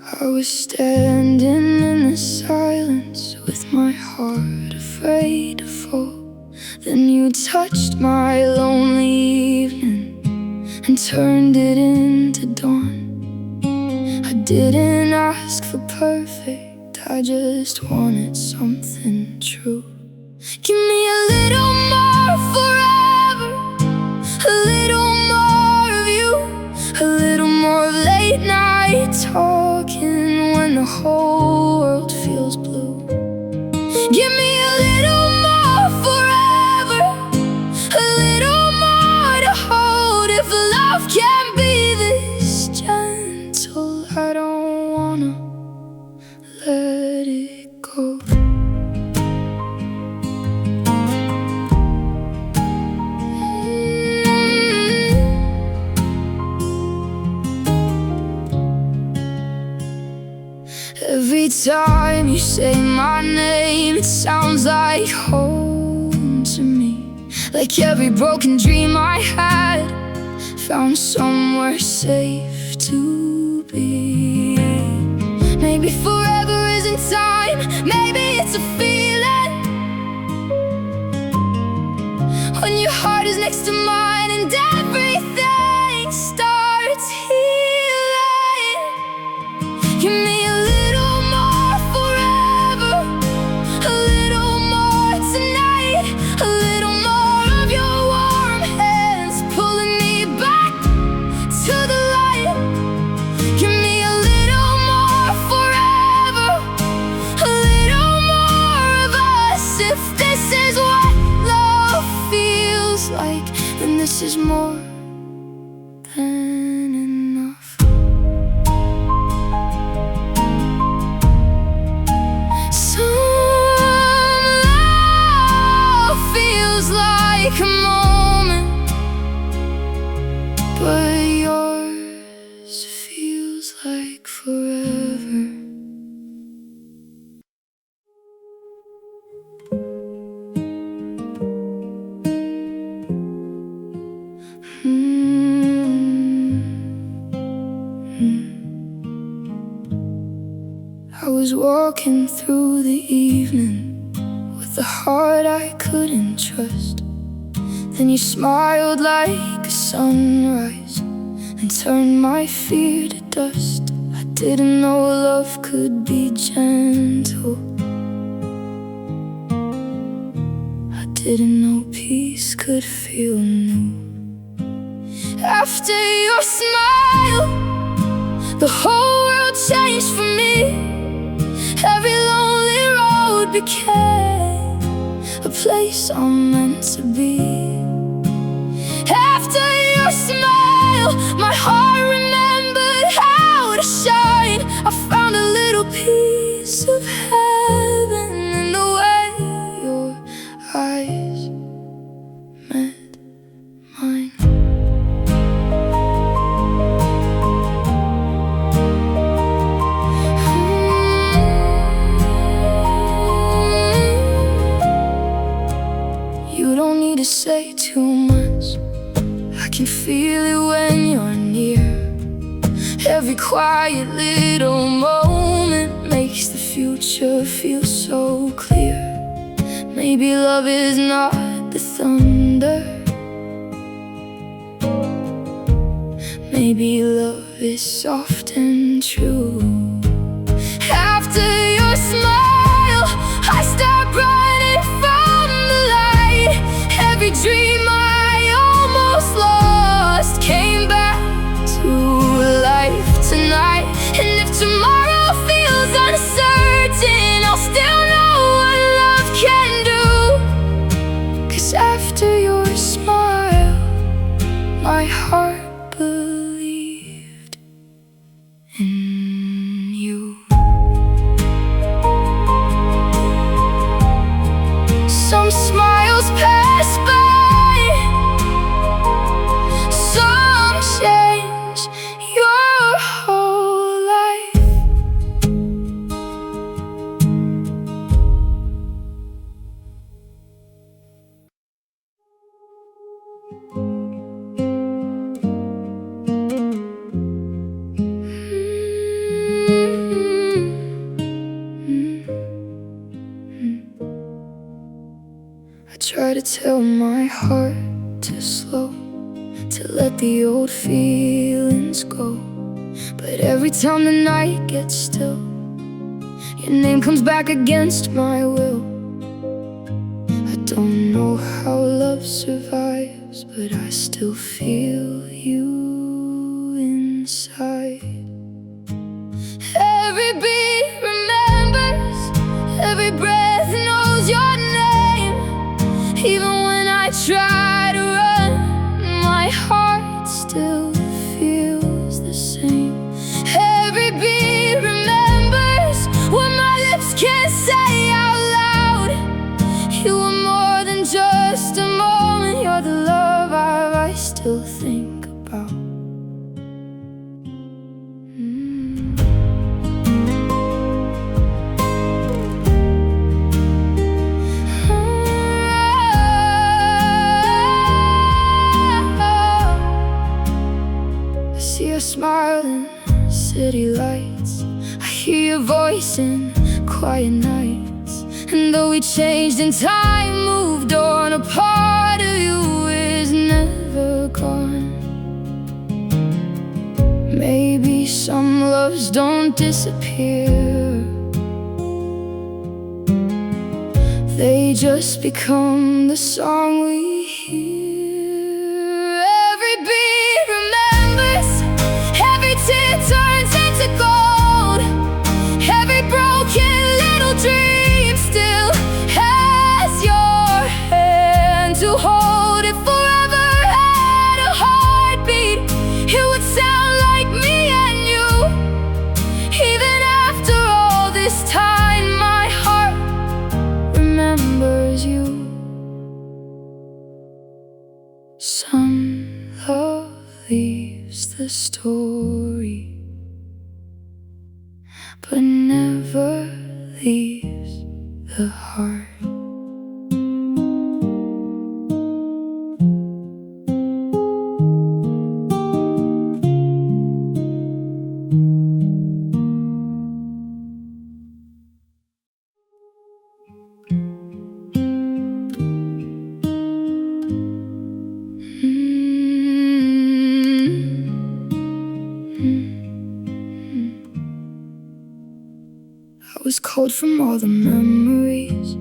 I was standing in the silence with my heart afraid to fall. Then you touched my lonely evening and turned it into dawn. I didn't ask for perfect, I just wanted something true. Give me a little more forever, a little more of you, a little more of late night talking when the whole world feels blue. Give me a little more forever, a little more to hold. If love can be this gentle, I don't wanna let it go. Every time you say my name, it sounds like home to me. Like every broken dream I had found somewhere safe to be. Maybe forever isn't time, maybe it's a feeling. When your heart is next to mine and everything starts healing. Give me a little more forever, a little more tonight, a little more of your warm hands pulling me back to the light. Give me a little more forever, a little more of us. If this is what love feels like, then this is more than enough. Like a moment, but yours feels like forever. I was walking through the evening with a heart I couldn't trust. Then you smiled like a sunrise and turned my fear to dust. I didn't know love could be gentle. I didn't know peace could feel new. After your smile, the whole world changed for me. Every lonely road became a place I'm meant to be. After your smile, my heart remembered how to shine. I found a little piece of heaven in the way your eyes met mine. You don't need to say too much, I can feel it when you're near. Every quiet little moment makes the future feel so clear. Maybe love is not the thunder, maybe love is soft and true. After your smile, I start running from the light. Every dream I almost lost came back to life tonight. And if tomorrow feels uncertain, I'll still know what love can do. 'Cause after your smile, my heart believed in my heart too slow to let the old feelings go. But every time the night gets still, your name comes back against my will. I don't know how love survives, but I still feel you inside. Every beat remembers, every breath knows your name. Even when I try to run, my heart still feels the same. Every beat remembers what my lips can't say out loud. You are more than just a moment, you're the love I still think about. I see your smile in city lights, I hear your voice in quiet nights. And though we changed in time, moved on, a part of you is never gone. Maybe some loves don't disappear, they just become the song we hear. Every beat remembers, every tear turns into gold. Every broken little dream still has your hand to hold. If forever had a heartbeat, it would sound like me and you. Even after all this time, my heart remembers you. Some love leaves the story, but never leaves the heart. I was cold from all the memories,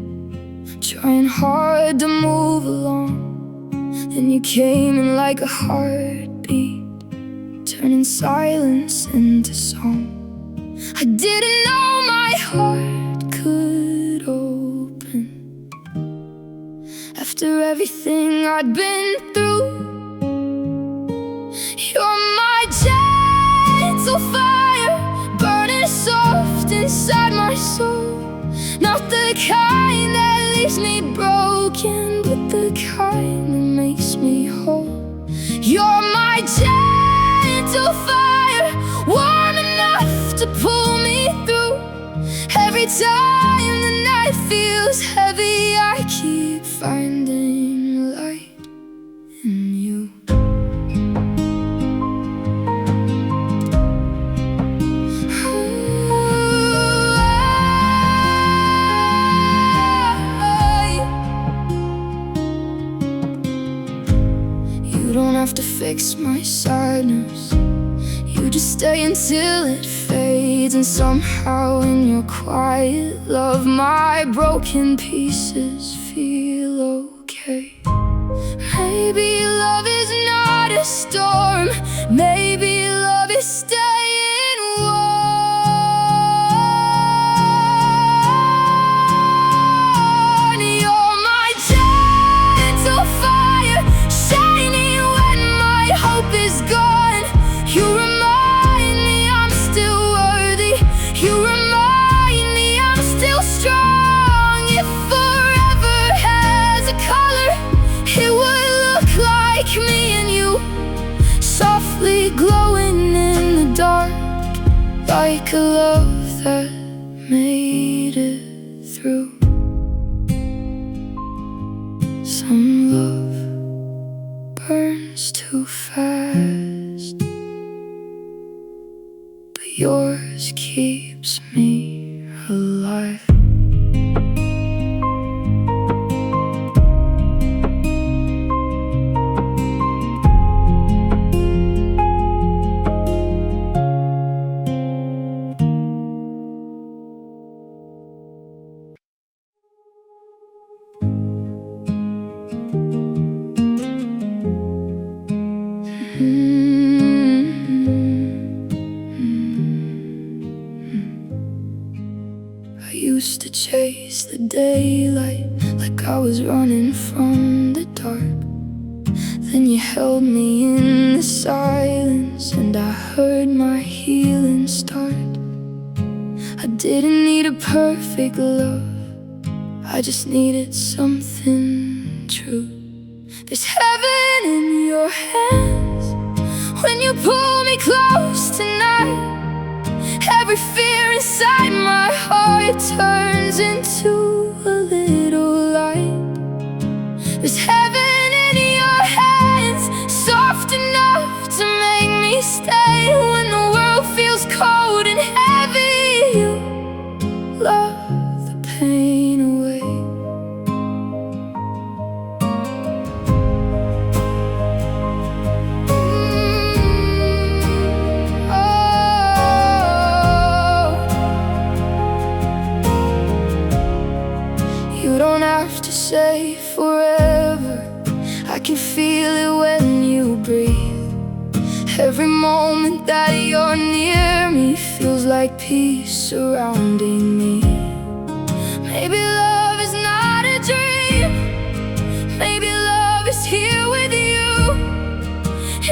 trying hard to move along. Then you came in like a heartbeat, turning silence into song. I didn't know my heart could open after everything I'd been through. You're my gentle fire, burning soft inside my soul. Not the kind that leaves me broken, but the kind that makes me whole. You're my gentle fire, warm enough to pull me through. Every time the night feels heavy, I keep finding light in you. You don't have to fix my sadness, you just stay until it fades. And somehow in your quiet love, my broken pieces feel okay. Maybe love is not a storm, maybe love is staying warm. You're my gentle fire, shining when my hope is gone. You remind me I'm still worthy, you remind me I'm still strong. If forever has a color, it would look like me and you, softly glowing in the dark, like a love that made it through. Some love burns too fast, but yours keeps me alive. used to chase the daylight like I was running from the dark. Then you held me in the silence and I heard my healing start. I didn't need a perfect love, I just needed something true. There's heaven in your hands when you pull me close tonight. Every fear inside my heart turns into a little light. There's heaven in your hands, soft enough to make me stay. When the world feels cold and heavy, you love the pain away. You don't have to say forever, I can feel it when you breathe. Every moment that you're near me feels like peace surrounding me. Maybe love is not a dream, maybe love is here with you.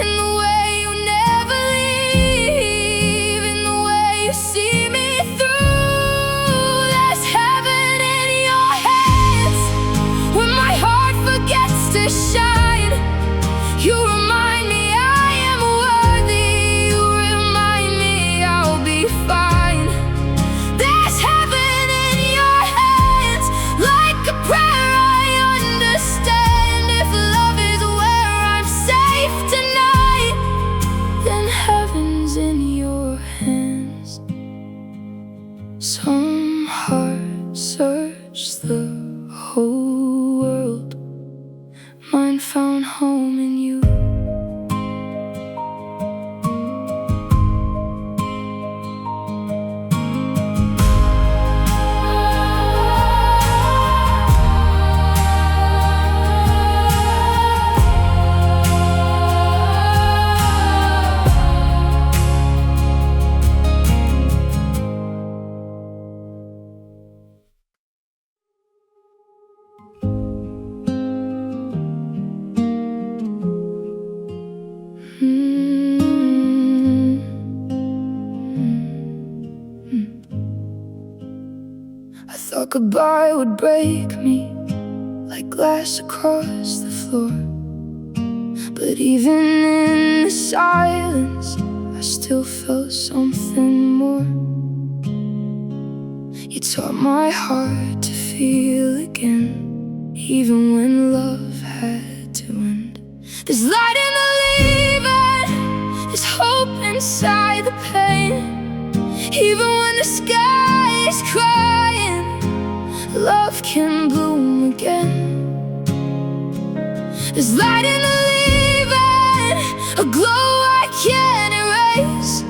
In the way you never leave, in the way you see me through. There's heaven in your hands when my heart forgets to shine. You remind me I am worthy, you remind me I'll be fine. There's heaven in your hands, like a prayer I understand. If love is where I'm safe tonight, then heaven's in your hands. Some hearts search the whole world, mine found home in you. I thought goodbye would break me like glass across the floor, but even in the silence I still felt something more. You taught my heart to feel again, even when love had to end. There's light in the leaving, there's hope inside the pain. Even when the sky is crying, love can bloom again. There's light in the leaving, a glow I can't erase.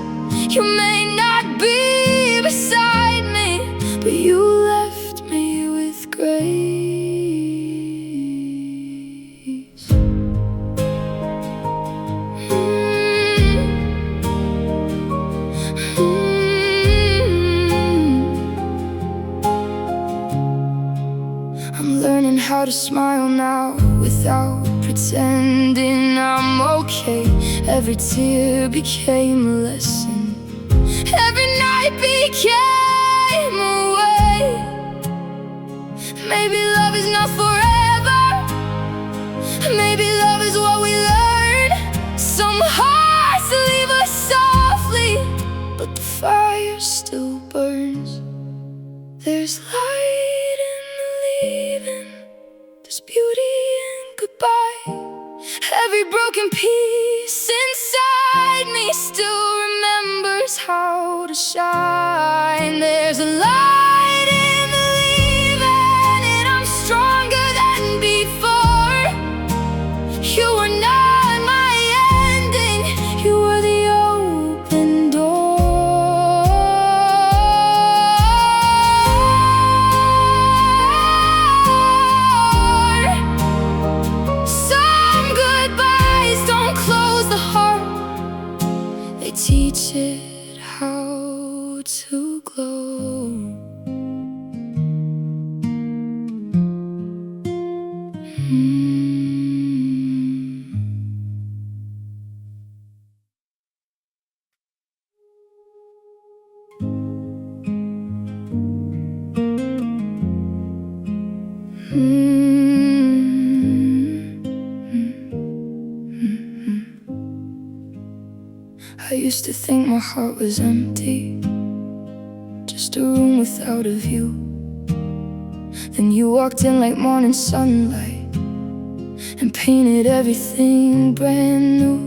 You may not be beside me, but you left me with grace. I'm learning how to smile now without pretending I'm okay. Every tear became a lesson, every night became a way. Maybe love is not forever, maybe love is what we learn. Some hearts leave us softly, but the fire still burns. There's light in the leaving, there's beauty in goodbye. Every broken piece inside me still remembers how to shine. There's a light in the leaving, and I'm stronger than before. You were not my ending, you were the open door. Some goodbyes don't close the heart, they teach it how to glow. used to think my heart was empty, just a room without a view. Then you walked in like morning sunlight and painted everything brand new.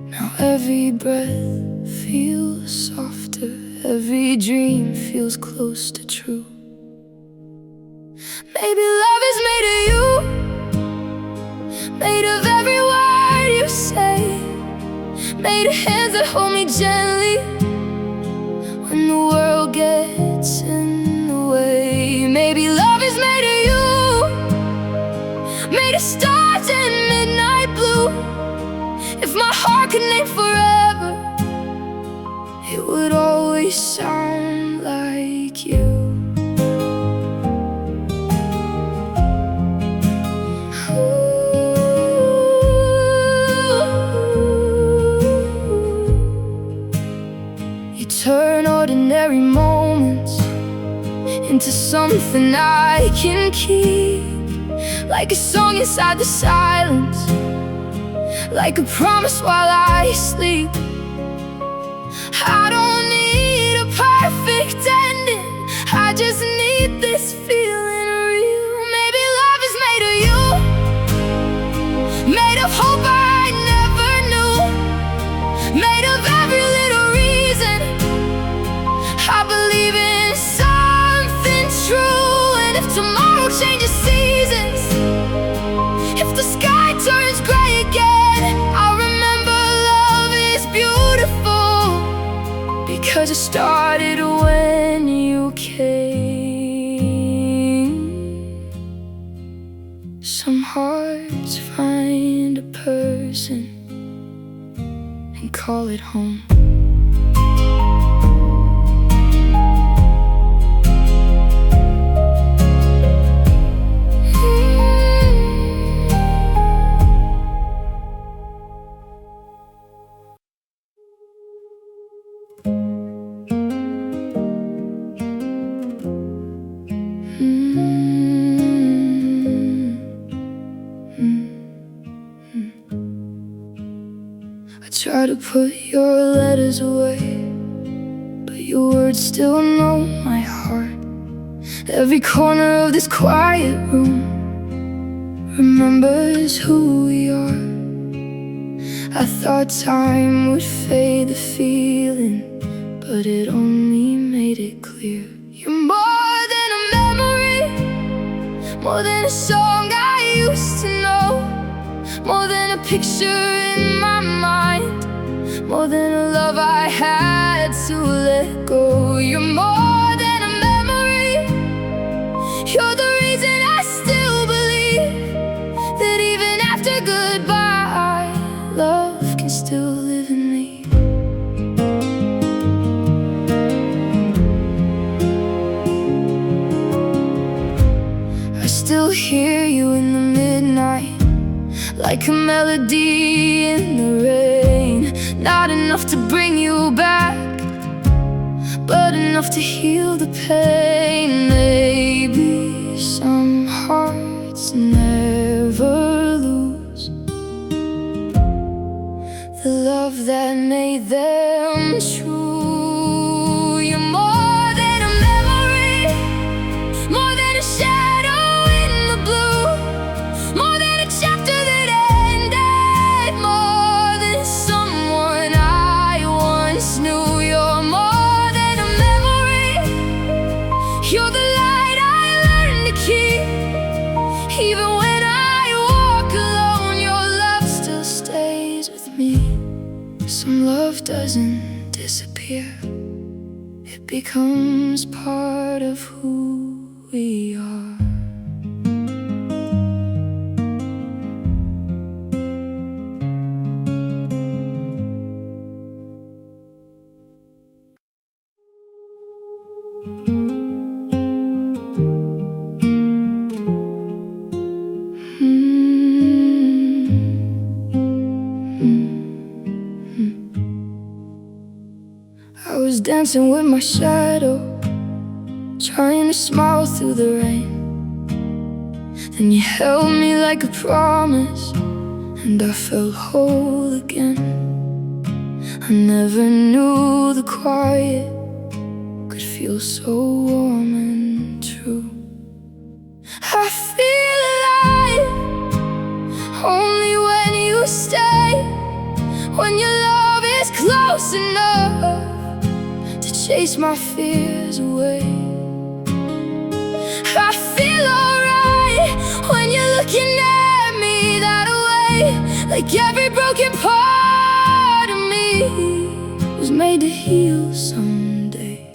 Now every breath feels softer, every dream feels close to true. Maybe love is made of you, made of every word you say, made of hands that hold me gently when the world gets in the way. Maybe love is made of you, made of stars and midnight blue. If my heart could name forever, it would always sound like you. Turn ordinary moments into something I can keep, like a song inside the silence, like a promise while I sleep. I don't need a perfect ending, I just need this feeling real. Maybe love is made of you, made of hope I never knew, made of every little reason I believe in something true. And if tomorrow changes seasons, if the sky turns gray again, I'll remember love is beautiful, because it started when you came. Some hearts find a person and call it home. I try to put your letters away, but your words still know my heart. Every corner of this quiet room remembers who we are. I thought time would fade the feeling, but it only made it clear. You're more than a memory, more than a song I used to know, more than a picture in my mind, more than a love I had to let go. You're more than a memory, you're the reason I still believe that even after goodbye, love can still live in me. I still hear you in the midnight, like a melody in the rain. Not enough to bring you back, but enough to heal the pain. Maybe some hearts never lose the love that made them true. You're more than a memory, more than a shadow in the blue, more than a chapter that ended, more than someone I once knew. You're more than a memory, you're the light I learned to keep. Even when I walk alone, your love still stays with me. Some love doesn't disappear, it becomes part of who we are. I was dancing with my shadow, trying to smile through the rain. Then you held me like a promise, and I felt whole again. I never knew the quiet could feel so warm and true. I feel alive only when you stay, when your love is close enough to chase my fears away. I feel alright when you're looking at me that way, like every broken part of me was made to heal someday.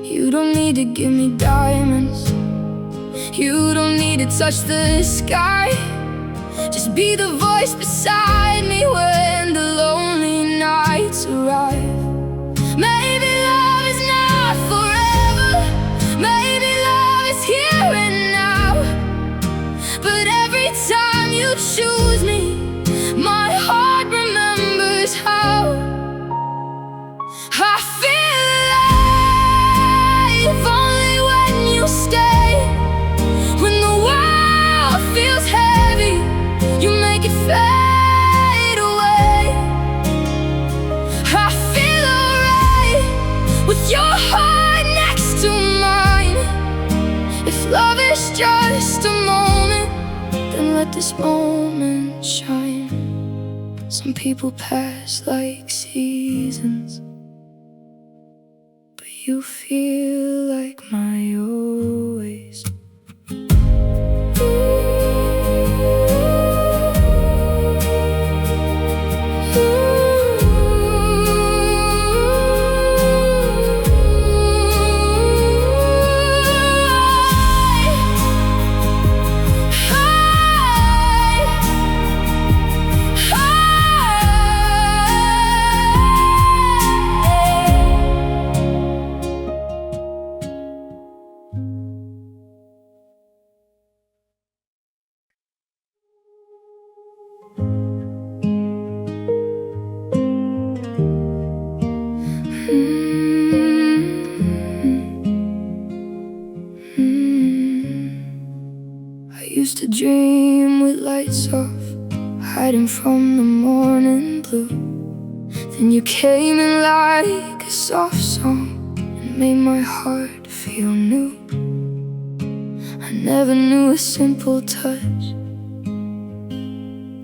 You don't need to give me diamonds, you don't need to touch the sky. Just be the voice beside me when the lonely nights arrive. Maybe love is not forever, maybe love is here and now, but every time you choose me, my heart remembers how. I feel alive only when you stay, when the world feels heavy, you make it fade away. I feel alright with your heart next to mine. If love is just a moment, then let this moment shine. Some people pass like seasons, but you feel like my always. I used to dream with lights off, hiding from the morning blue. Then you came in like a soft song and made my heart feel new. I never knew a simple touch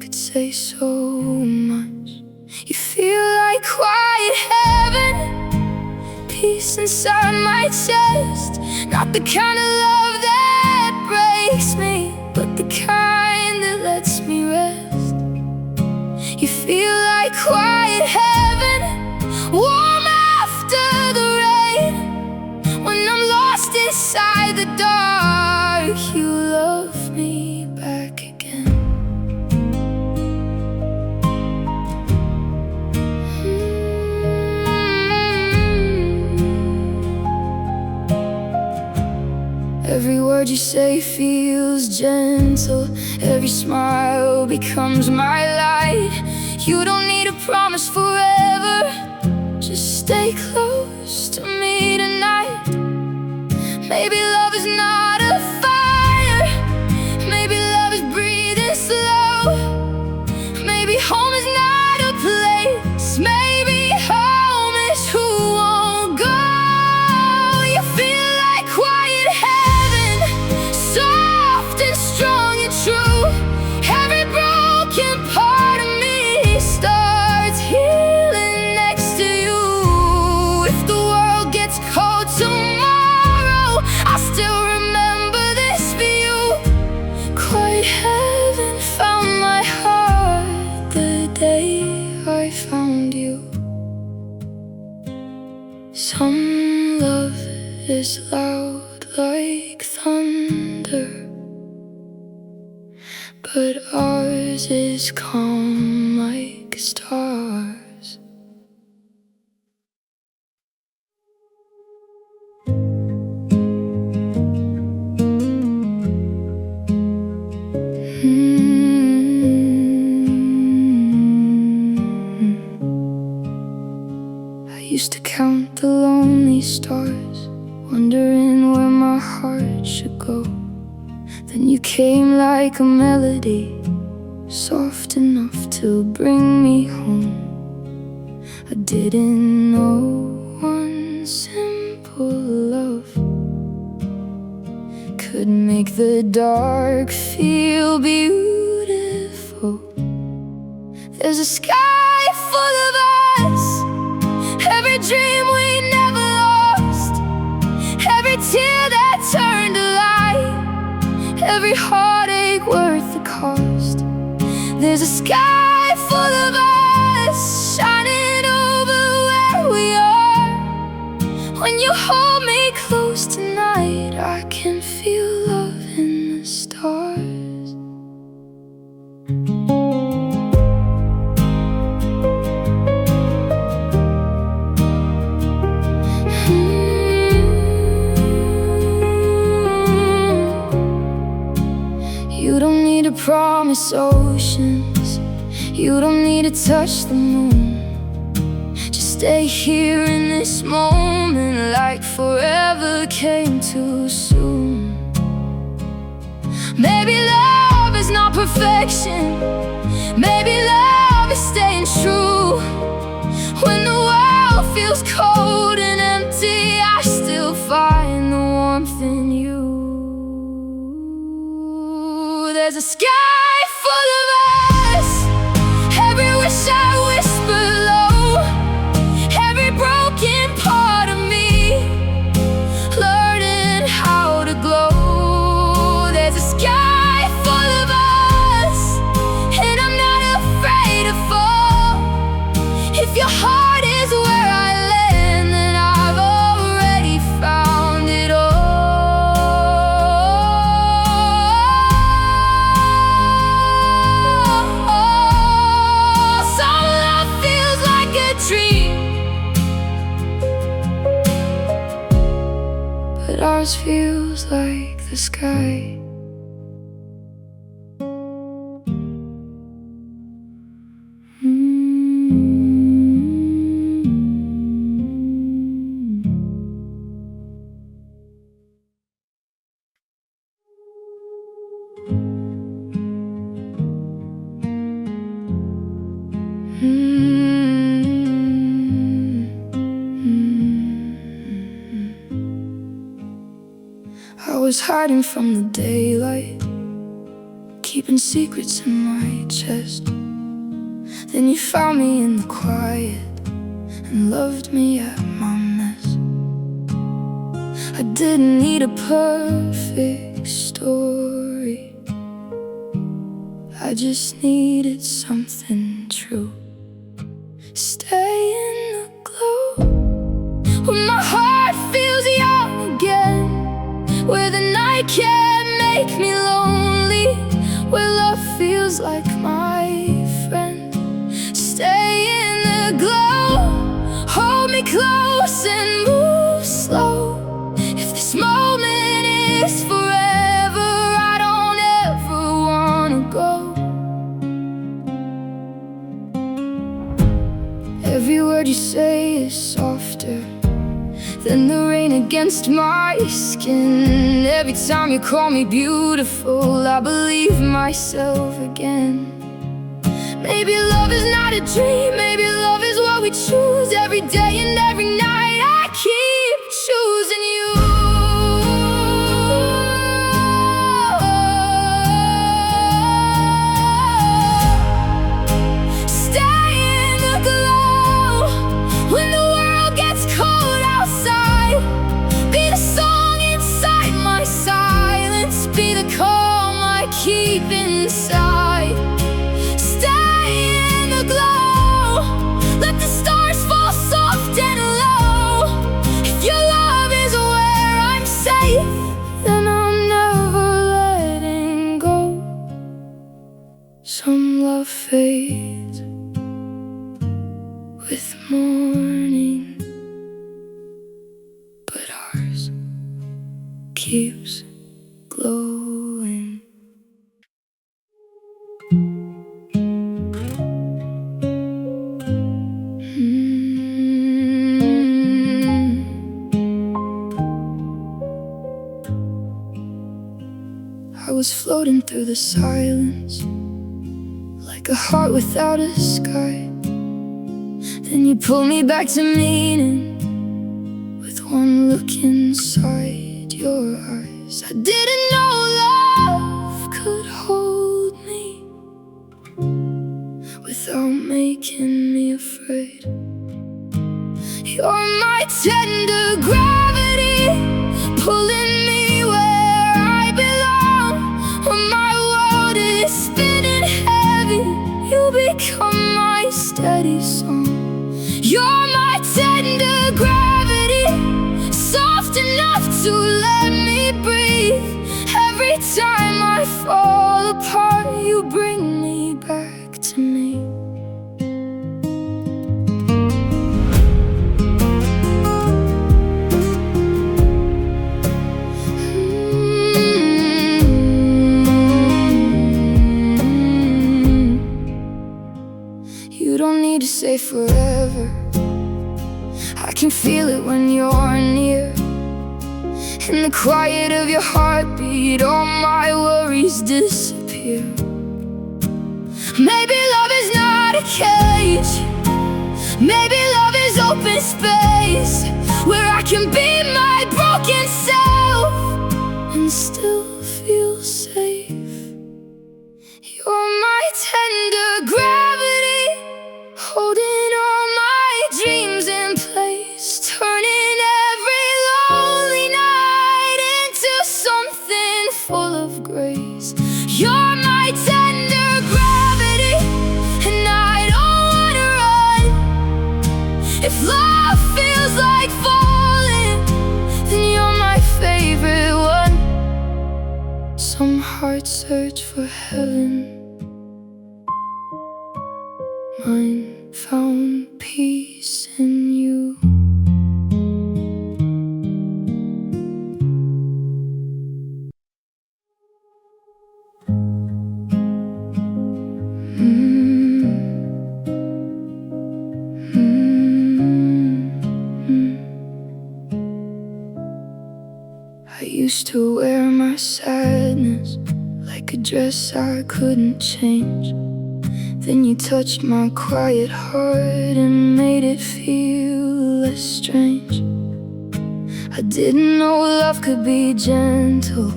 could say so much. You feel like quiet heaven, peace inside my chest. Not the kind of love that breaks me, but the kind that lets me rest. You feel like quiet heaven, warm after the rain. When I'm lost inside the dark, you love me back again. Every word you say feels gentle, every smile becomes my light. You don't need a promise forever, just stay close to me tonight. Maybe love is not a fire, maybe love is breathing slow. Maybe home is not a place, maybe home is who won't go. You feel like quiet heaven, soft and strong and true. Every broken part of me starts healing next to you. If the world gets cold tomorrow, I'll still remember this view. Quiet heaven found my heart the day I found you. Some love is loud like thunder, but ours is calm like stars. I used to count the lonely stars, wondering where my heart should go. Then you came like a melody, soft enough to bring me home. I didn't know one simple love could make the dark feel beautiful. There's a sky full of us, every dream we never lost, every tear that turned to light, every heartache worth the cost. There's a sky full of us, shining over where we are. When you hold me close tonight, I can feel love in the stars. You don't need to promise oceans, you don't need to touch the moon. Just stay here in this moment, like forever came too soon. Maybe love is not perfection, maybe love is staying true. When the world feels cold and empty, I still find the warmth in you. There's a sky full of us, every wish I whisper low, every broken part of me learning how to glow. There's a sky full of us, and I'm not afraid to fall. If your heart is where I land, then I've already found it all. But ours feels like the sky. I was hiding from the daylight, keeping secrets in my chest. Then you found me in the quiet and loved me at my mess. I didn't need a perfect story, I just needed something true. Stay in the glow when my heart feels young again, where the night can't make me lonely, where love feels like my friend. Stay in the glow, hold me close and move slow. If this moment is forever, I don't ever wanna go. Every word you say is softer than the rain against my skin. Every time you call me beautiful, I believe myself again. Maybe love is not a dream, maybe love is what we choose. Every day and every night I keep choosing you. Stay in the glow when the world gets cold outside. Be the song inside my silence, be the calm I keep inside. Stay in the glow, let the stars fall soft and low. If your love is where I'm safe, then I'm never letting go. Some love fades with morning, but ours keeps glowing. I was floating through the silence, like a heart without a sky. Then you pull me back to meaning with one look inside your eyes. I didn't know love could hold me without making me afraid. You're my tender gravity, pulling me where I belong. When my world is spinning heavy, you become my steady song. You're my tender gravity, soft enough to let me breathe. Every time I fall apart, you bring me back to me. You don't need to say forever, I can feel it when you're near. In the quiet of your heartbeat, all my worries disappear. Maybe love is not a cage, maybe love is open space, where I can be my broken self and still feel safe. You're my tender gravity, holding all my dreams in place, turning every lonely night into something full of grace. You're my tender gravity, and I don't wanna run. If love feels like falling, then you're my favorite one. Some hearts search for heaven, mine found peace in you. I used to wear my sadness like a dress I couldn't change. Then you touched my quiet heart and made it feel less strange. I didn't know love could be gentle,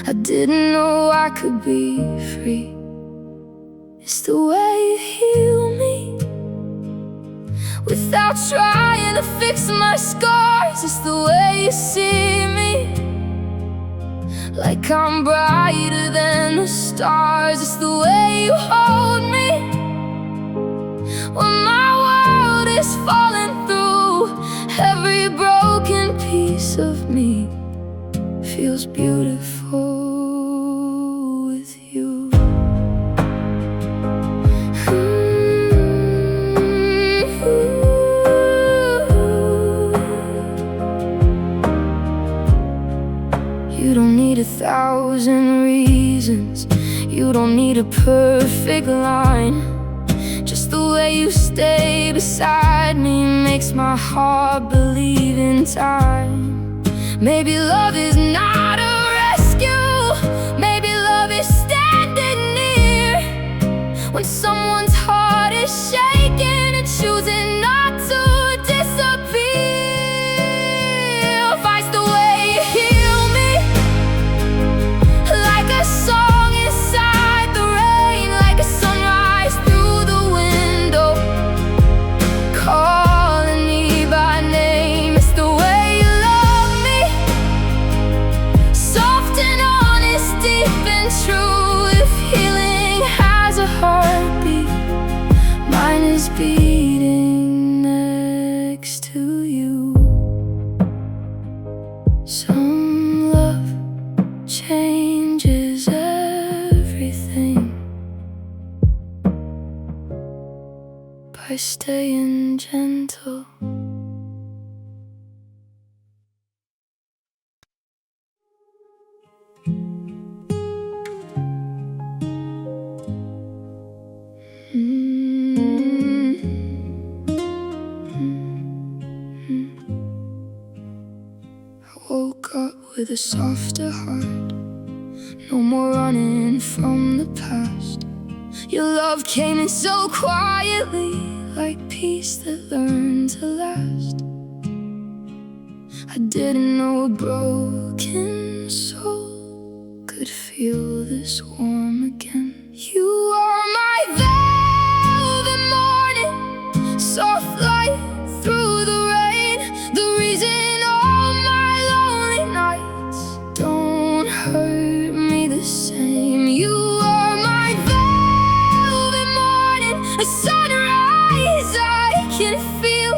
I didn't know I could be free. It's the way you heal me, without trying to fix my scars. It's the way you see me, like I'm brighter than the stars. It's the way you hold me when my world is falling through. Every broken piece of me feels beautiful with you. You don't need 1,000 reasons, you don't need a perfect line. Just the way you stay beside me makes my heart believe in time. Maybe love is not a rescue, maybe love is standing near. When someone's heart is shaking and choosing not to disappear. Vice the way you heal me, like a song inside the rain, like a sunrise through the window, calling me by name. It's the way you love me, soft and honest, deep and true. If healing has a heartbeat, mine is beating next to you. Some love changes everything by staying gentle. I woke up with a softer heart, no more running from the past. Your love came in so quietly, like peace that learned to last. I didn't know a broken soul could feel this warm again. You are my velvet morning, soft light through the rain, the reason all my lonely nights don't hurt me the same. You are my velvet morning, a sunrise I can feel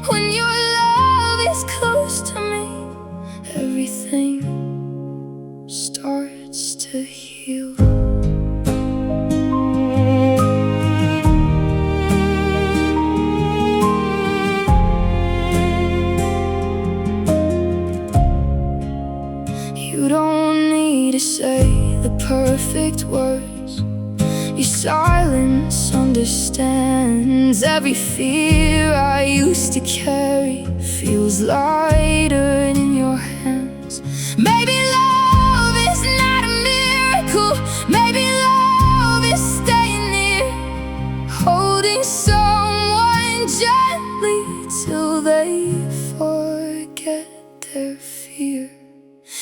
when your love is close to me. Everything starts to heal. You don't need to say the perfect words. Your silence understands. Every fear I used to carry feels lighter in your hands. Maybe love is not a miracle. Maybe love is staying near, holding someone gently till they forget their fear.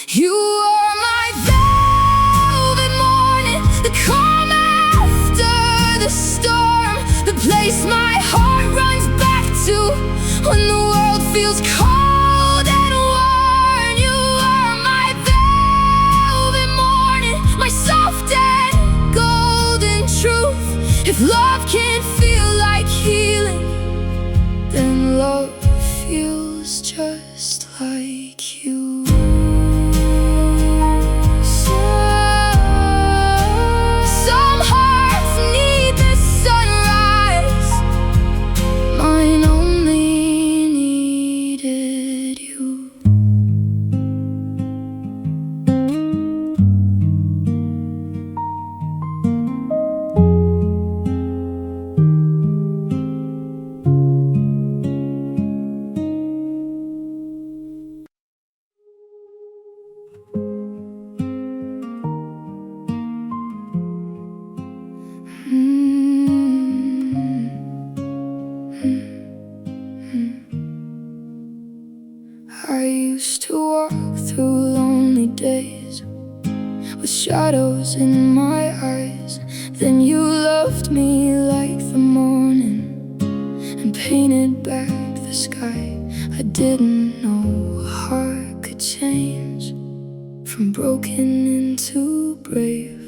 You are my velvet morning, the calm after the storm, the place my heart runs back to when the world feels cold and worn. You are my velvet morning, my soft and golden truth. If love can feel like healing, then love feels just like you. Some hearts need the sunrise, mine only needed you. I used to walk through lonely days with shadows in my eyes. Then you loved me like the morning and painted back the sky. I didn't know a heart could change from broken into brave.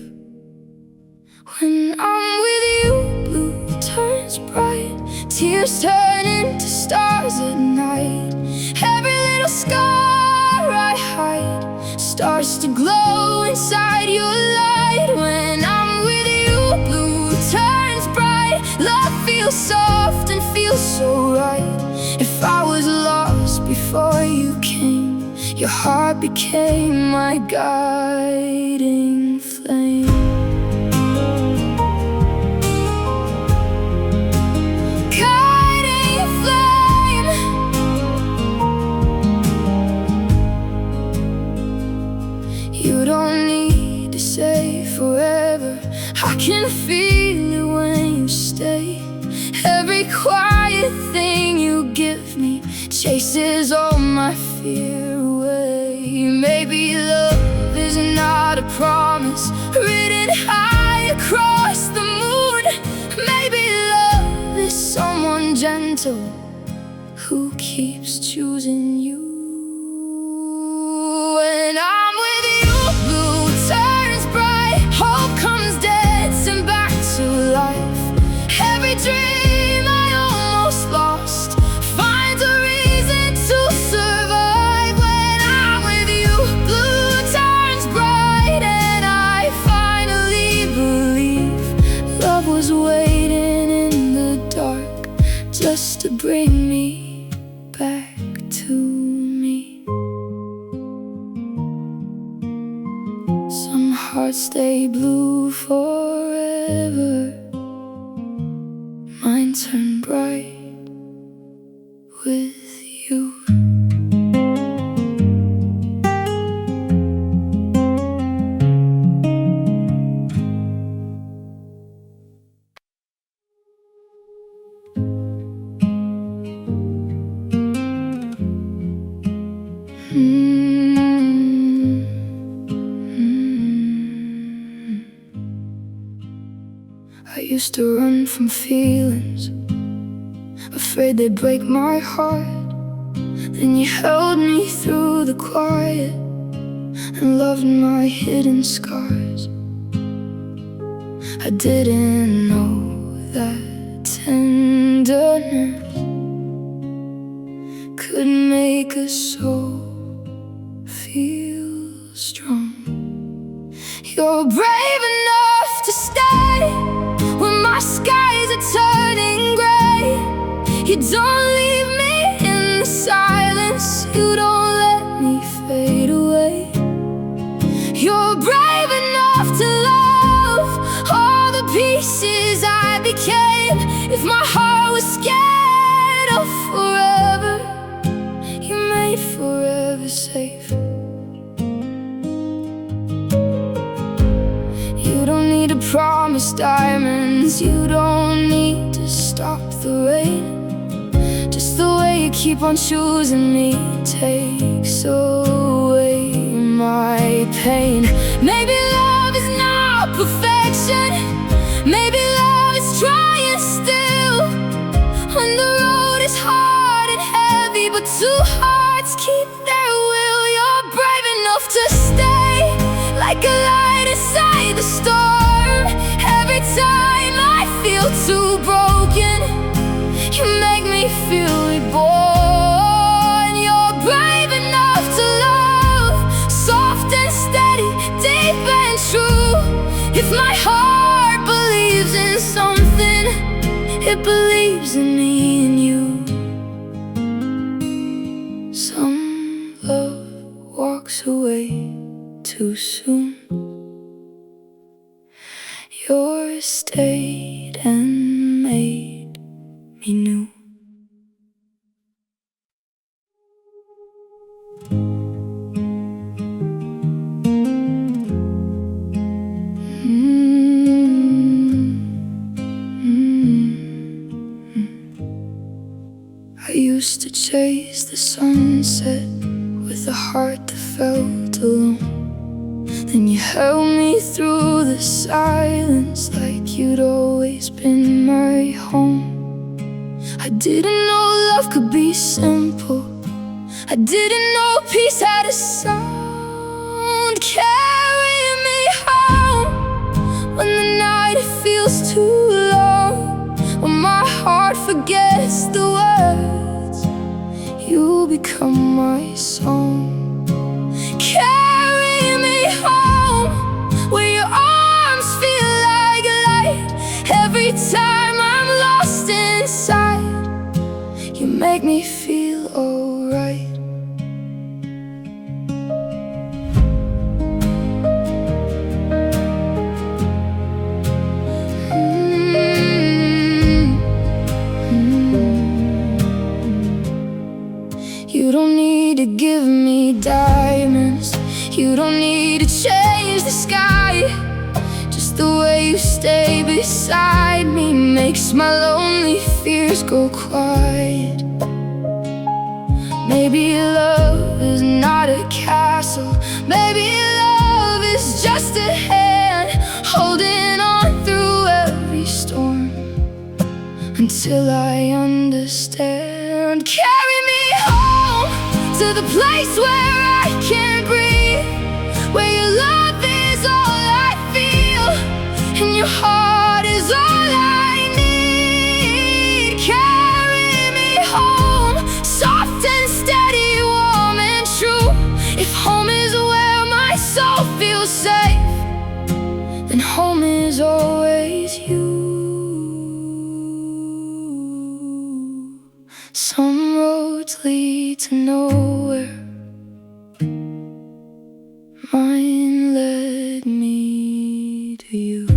When I'm with you, blue turns bright, tears turn into stars at night. Every little scar I hide starts to glow inside your light. When I'm with you, blue turns bright, love feels soft and feels so right. If I was lost before you came, your heart became my guiding flame. You don't need to say forever, I can feel it when you stay. Every quiet thing you give me chases all my fear away. Maybe love is not a promise written high across the moon. Maybe love is someone gentle who keeps choosing you. When I'm with you, blue turns bright, hope comes dancing back to life. Every dream I almost lost finds a reason to survive. When I'm with you, blue turns bright, and I finally believe love was waiting in the dark just to bring me back to me. Some hearts stay blue forever, mine turn bright with you. I used to run from feelings, afraid they'd break my heart. Then you held me through the quiet and loved my hidden scars. I didn't know that tenderness could make a soul feel strong. You're brave enough to stay when my skies are turning gray. You don't leave me in the silence, you don't let me fade away. You're brave enough to love all the pieces I became. If my heart was scared of forever, you made forever safe. You don't need to promise diamonds, you don't need to stop the rain. Just the way you keep on choosing me takes away my pain. Maybe love is not perfection, maybe love is trying still. When the road is hard and heavy, but two hearts keep their will. You're brave enough to stay like a light inside the storm. Every time I feel too broken, you make me feel reborn. You're brave enough to love, soft and steady, deep and true. If my heart believes in something, it believes in me and you. Some love walks away too soon. Yours stayed and made me new. I used to chase the sunset with a heart that felt alone. Then you held me through the silence like you'd always been my home. I didn't know love could be simple, I didn't know peace had a sound. Carry me home when the night feels too long, when my heart forgets the words, you become my song. Carry me home where your arms feel like light. Every time I'm lost inside, you make me feel alright. You don't need to give me diamonds, you don't need to change the sky. Just the way you stay beside me makes my lonely fears go quiet. Maybe love is not a castle, maybe love is just a hand holding on through every storm until I understand. Carry me home to the place where I can breathe, where your love is all I feel and your heart is all I need. Carry me home, soft and steady, warm and true. If home is where my soul feels safe, then home is always you. Some roads lead to nowhere, mine led me to you.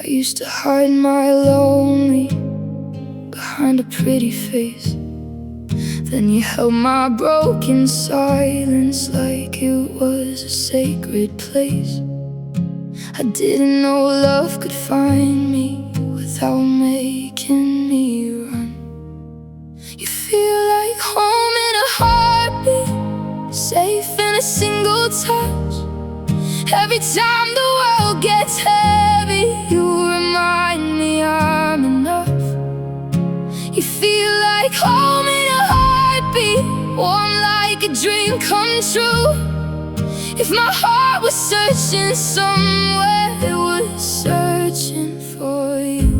I used to hide my lonely behind a pretty face. Then you held my broken silence like it was a sacred place. I didn't know love could find me without making me run. You feel like home in a heartbeat, safe in a single touch. Every time the world gets heavy, you remind me I'm enough. You feel like home in a heartbeat, warm like a dream come true. If my heart was searching somewhere, it was searching for you.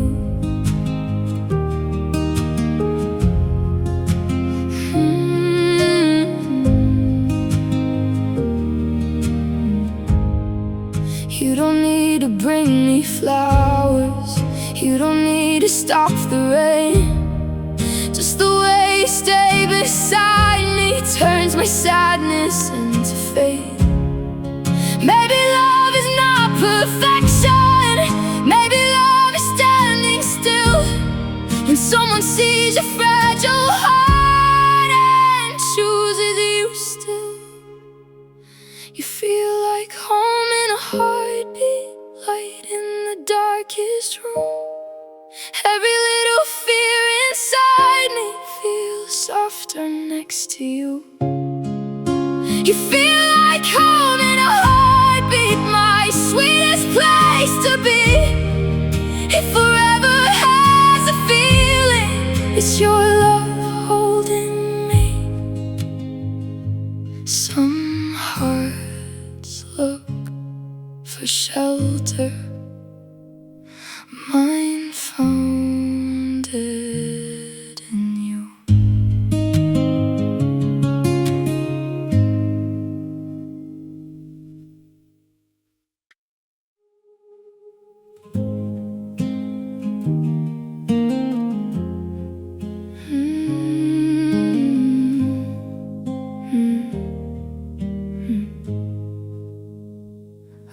You don't need to bring me flowers, you don't need to stop the rain. Just the way you stay beside me turns my sadness into faith. Maybe love is not perfection, maybe love is standing still when someone sees your fragile heart and chooses you still. You feel like home in a heartbeat, light in the darkest room. Every little fear inside me feels softer next to you. You feel like home in a heartbeat, my sweetest place to be. It forever has a feeling, it's your love holding me. Some hearts look for shelter, mine found it in you.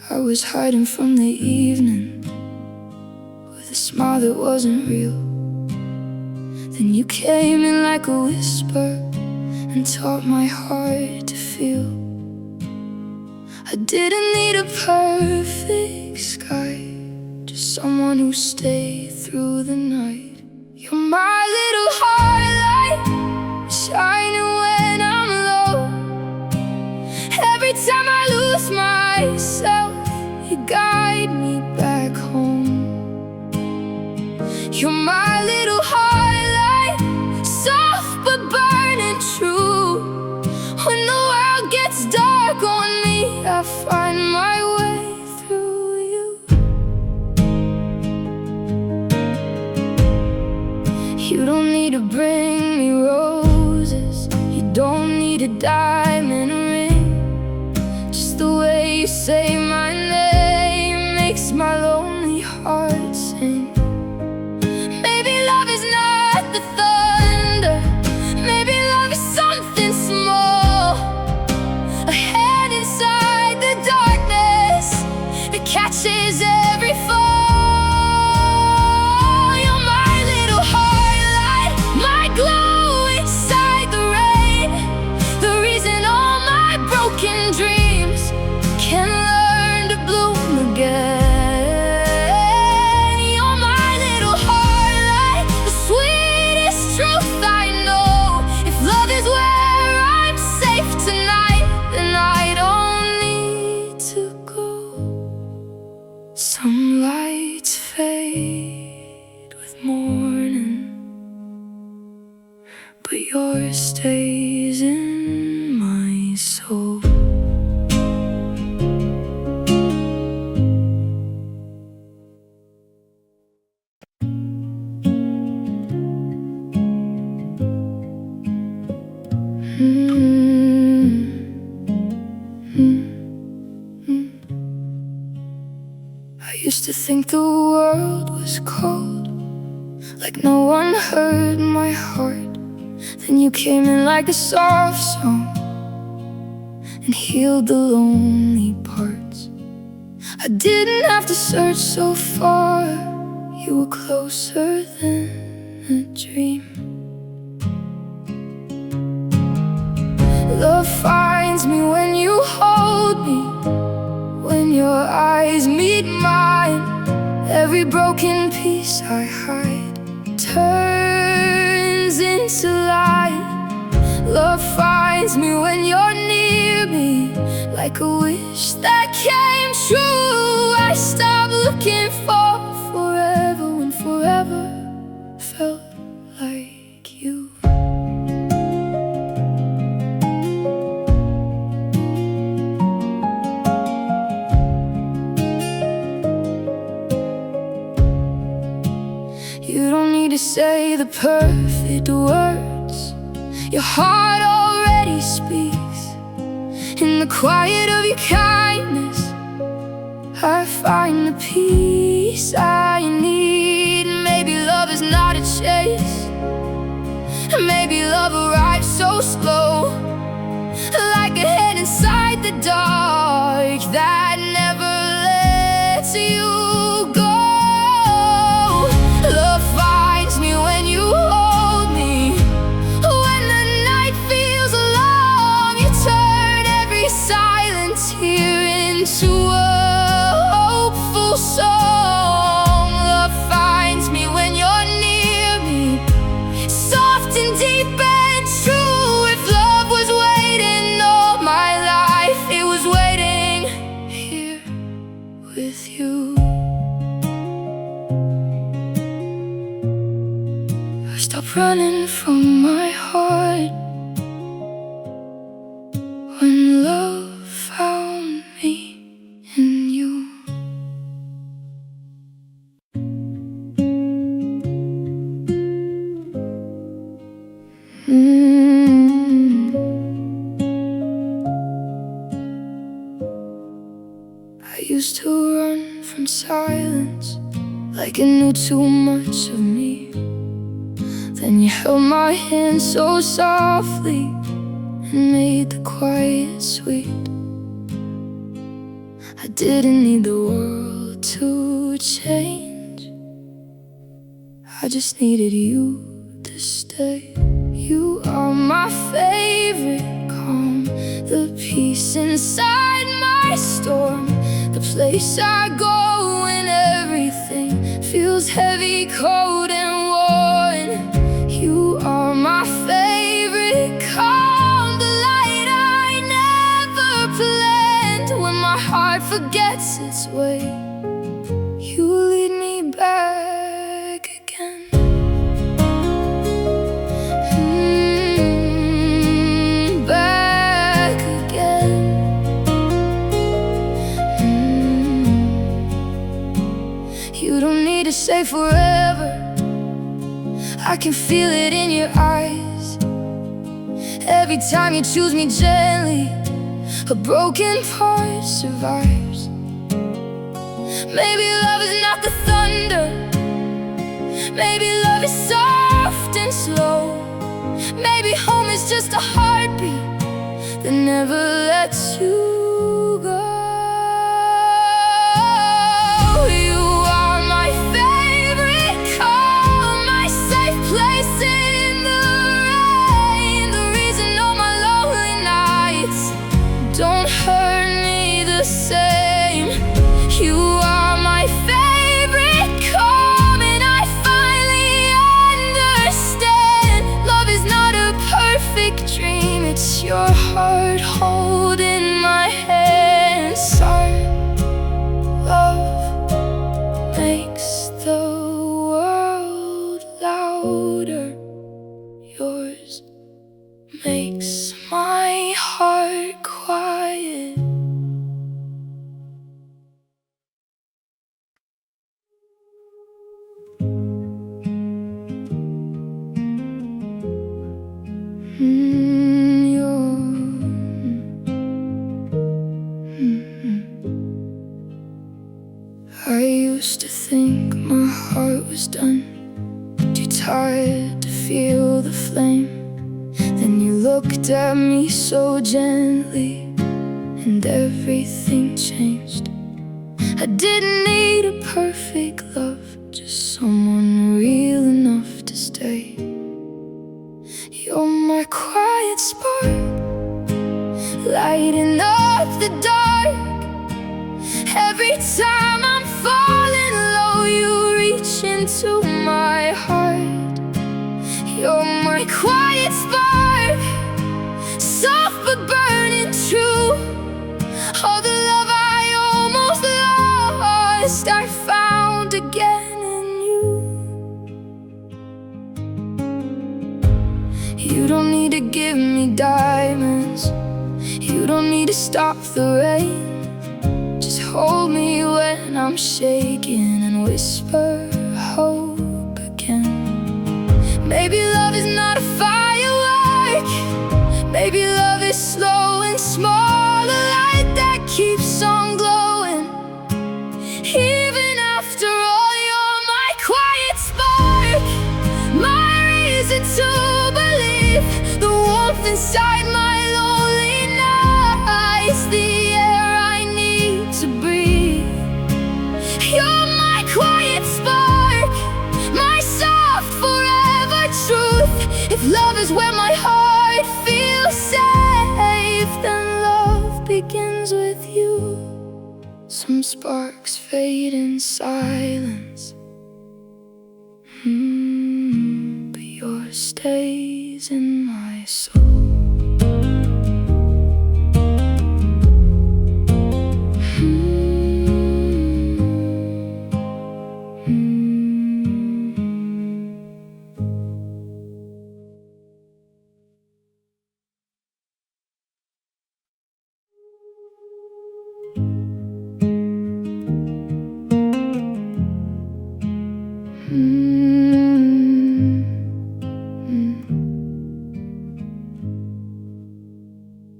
I was hiding from the evening with a smile that wasn't real. Then you came in like a whisper and taught my heart to feel. I didn't need a perfect sky, just someone who stayed through the night. You're my little highlight, shining when I'm low. Every time I lose myself, you guide me back home. You're my little highlight, soft but burning true. When the world gets dark on me, I find my way through you. You don't need to bring me roses, you don't need a diamond ring. Just the way you say my name makes my lonely heart sing. Maybe love is not the thunder, maybe love is something small, a hand inside the darkness that catches every fall. You're my little highlight, my glow inside the rain, the reason all my broken dreams can learn to bloom again. You're my little highlight, the sweetest truth I know. If love is where I'm safe tonight, then I don't need to go. Some lights fade with morning, but yours stays in my soul. I used to think the world was cold, like no one heard my heart. Then you came in like a soft song and healed the lonely parts. I didn't have to search so far. You were closer than a dream. Love finds me when you hold me, when your eyes meet mine. Every broken piece I hide turns into light. Love finds me when you're near me, like a wish that came true. I stopped looking for forever when forever felt like you. You don't need to say the perfect words, your heart already speaks. In the quiet of your kindness, I find the peace I need. Maybe love is not a chase, maybe love arrives so slow, like a head inside the dark that never lets you go. Love finds me when you hold me, when the night feels long. You turn every silent tear into a hopeful song. Love finds me when you're near me, soft and deep and true. If love was waiting all my life, it was waiting here with you. Stop running from my heart when love found me in you. I used to run from silence, like it knew too much of me. Then you held my hand so softly and made the quiet sweet. I didn't need the world to change, I just needed you to stay. You are my favorite calm, the peace inside my storm, the place I go when everything feels heavy, cold and worn. You are my favorite calm, the light I never planned. When my heart forgets its way, you lead me back again. Back again. You don't need to say forever, I can feel it in your eyes. Every time you choose me gently, a broken part survives. Maybe love is not the thunder, maybe love is soft and slow. Maybe home is just a heartbeat that never lets you go. You are my favorite calm, my safe place in the rain, the reason all my lonely nights don't hurt me the same. You are my favorite calm, and I finally understand. Love is not a perfect dream, it's your heart holding my hand. Son, love makes the world louder. Yours makes my heart quiet. I used to think my heart was done, too tired to feel the flame. Then you looked at me so gently, and everything changed. I didn't need a perfect love, just someone real enough to stay. You're my quiet spark, lighting up the dark. Every time I'm falling low, you reach into my heart. You're my quiet spark, soft but burning true. All the love I almost lost, I found again in you. You don't need to give me diamonds, you don't need to stop the rain. Just hold me when I'm shaking and whisper hope again. Maybe love is not a firework, maybe love is slow and small, a light that keeps on glowing. Even after all, you're my quiet spark, my reason to believe, the warmth inside my lonely nights, the air I need to breathe. You're my quiet spark, my soft forever truth. If love is where my heart feels safe, then love begins with you. Some sparks fade in silence, but yours stays in my soul.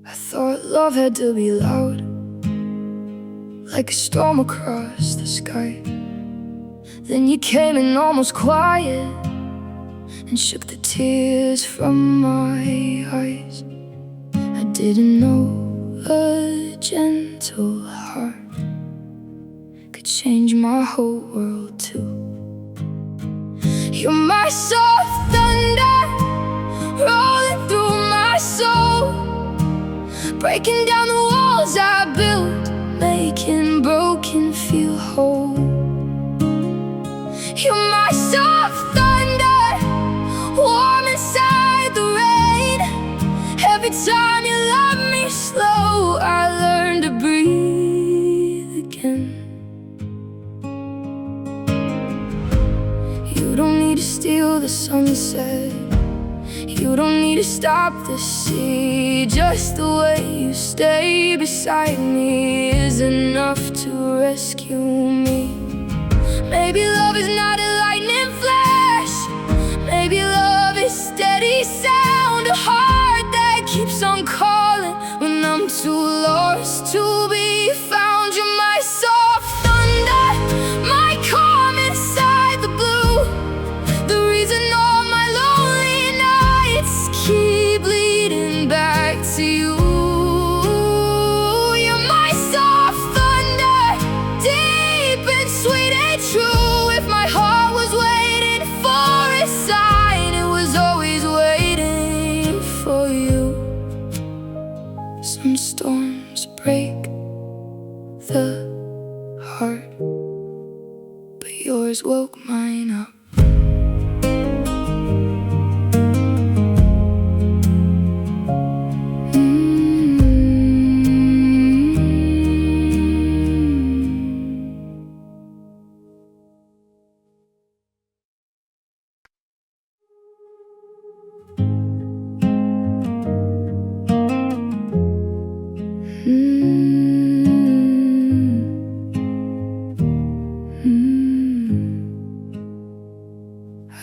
I thought love had to be loud, like a storm across the sky. Then you came in almost quiet and shook the tears from my eyes. I didn't know a gentle heart could change my whole world too. You're my soft thunder, rolling through my soul, breaking down the walls I built, making broken feel whole. You're my soft thunder, warm inside the rain. Every time you love me slow, I learn to breathe again. You don't need to steal the sunset, you don't need to stop the sea. Just the way you stay beside me is enough to rescue me. Maybe love is not a lightning flash, maybe love is steady sound, a heart that keeps on calling when I'm too lost to be found. You're my soft thunder, my calm inside the blue, the reason all my lonely nights keep leading back to you. You're my soft thunder, deep and sweet and true. If my heart was waiting for a sign, it was always waiting for you. Some storms break the heart, but yours woke mine up.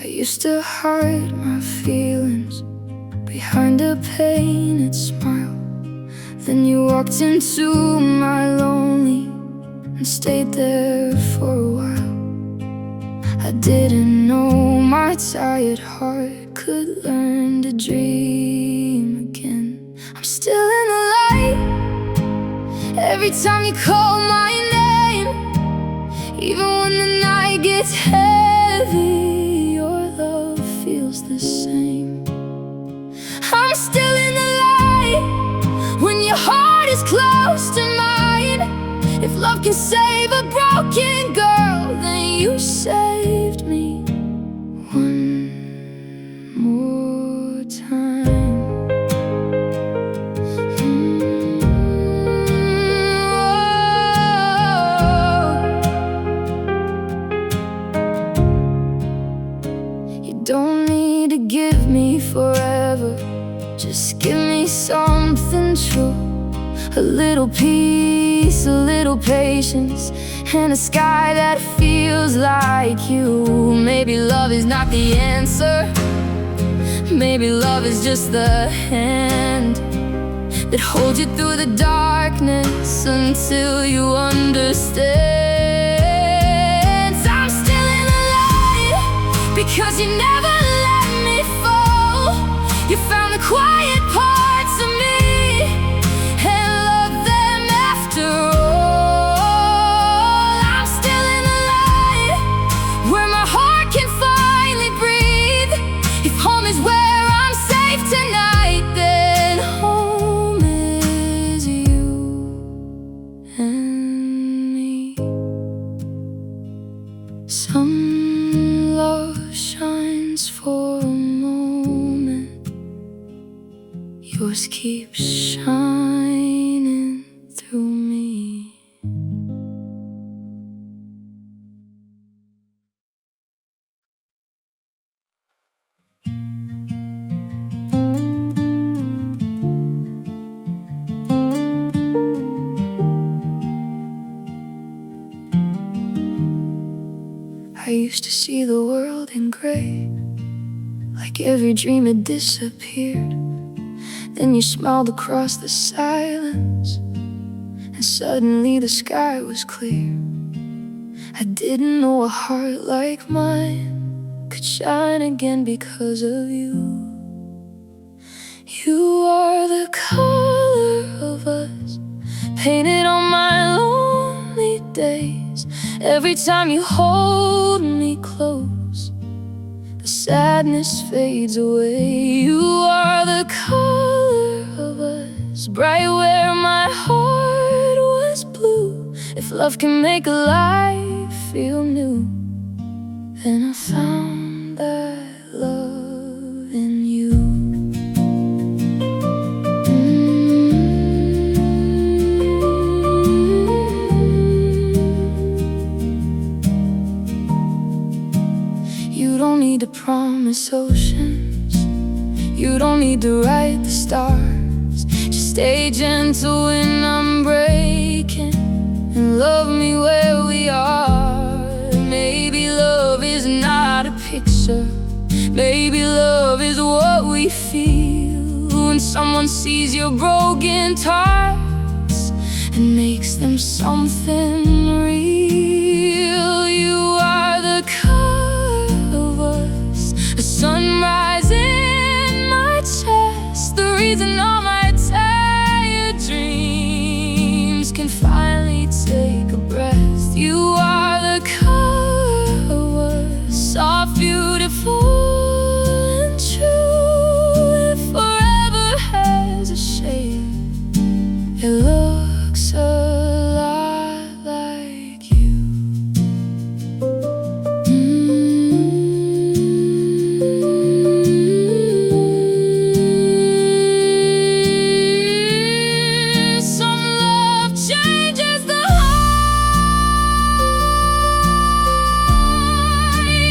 I used to hide my feelings behind a painted smile. Then you walked into my lonely and stayed there for a while. I didn't know my tired heart could learn to dream again. I'm still in the light every time you call my name. Even when the night gets heavy, your love feels the same. I'm still in the light when your heart is close to mine. If love can save a broken girl, then you saved me one more time. You don't need to give me forever, just give me something true. A little peace, a little patience, and a sky that feels like you. Maybe love is not the answer, maybe love is just the hand that holds you through the darkness until you understand. So I'm still in the light because you never let me fall. You found the quiet parts of me and loved them after all. I'm still in the light where my heart can finally breathe. If home is where I'm safe tonight, then home is you and me. Some love shines for a moment, yours keeps shining through me. I used to see the world in gray, like every dream had disappeared. Then you smiled across the silence, and suddenly the sky was clear. I didn't know a heart like mine could shine again because of you. You are the color of us, painted on my lonely days. Every time you hold me close, the sadness fades away. You are the color of us, bright where my heart was blue. If love can make a life feel new, then I found that love in you. You don't need to promise oceans, you don't need to write the stars. Just stay gentle when I'm breaking, and love me where we are. Maybe love is not a picture, maybe love is what we feel when someone sees your broken parts and makes them something real. You are the color of us, a sunrise in my chest, the reason all my tired dreams can finally take a breath. You are the color of us, soft, beautiful, and true. If forever has a shade, it looks a lot like you. Some love changes the heart,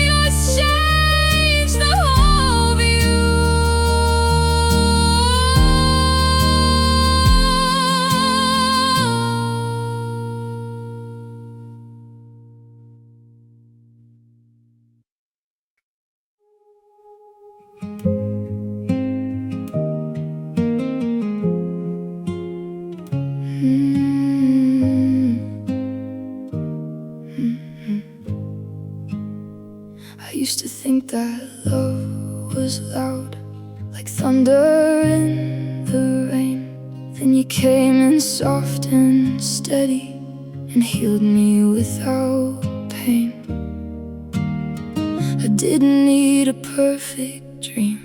yours changed the whole view. I used to think that love was loud, like thunder in the rain. Then you came in soft and steady and healed me without need a perfect dream,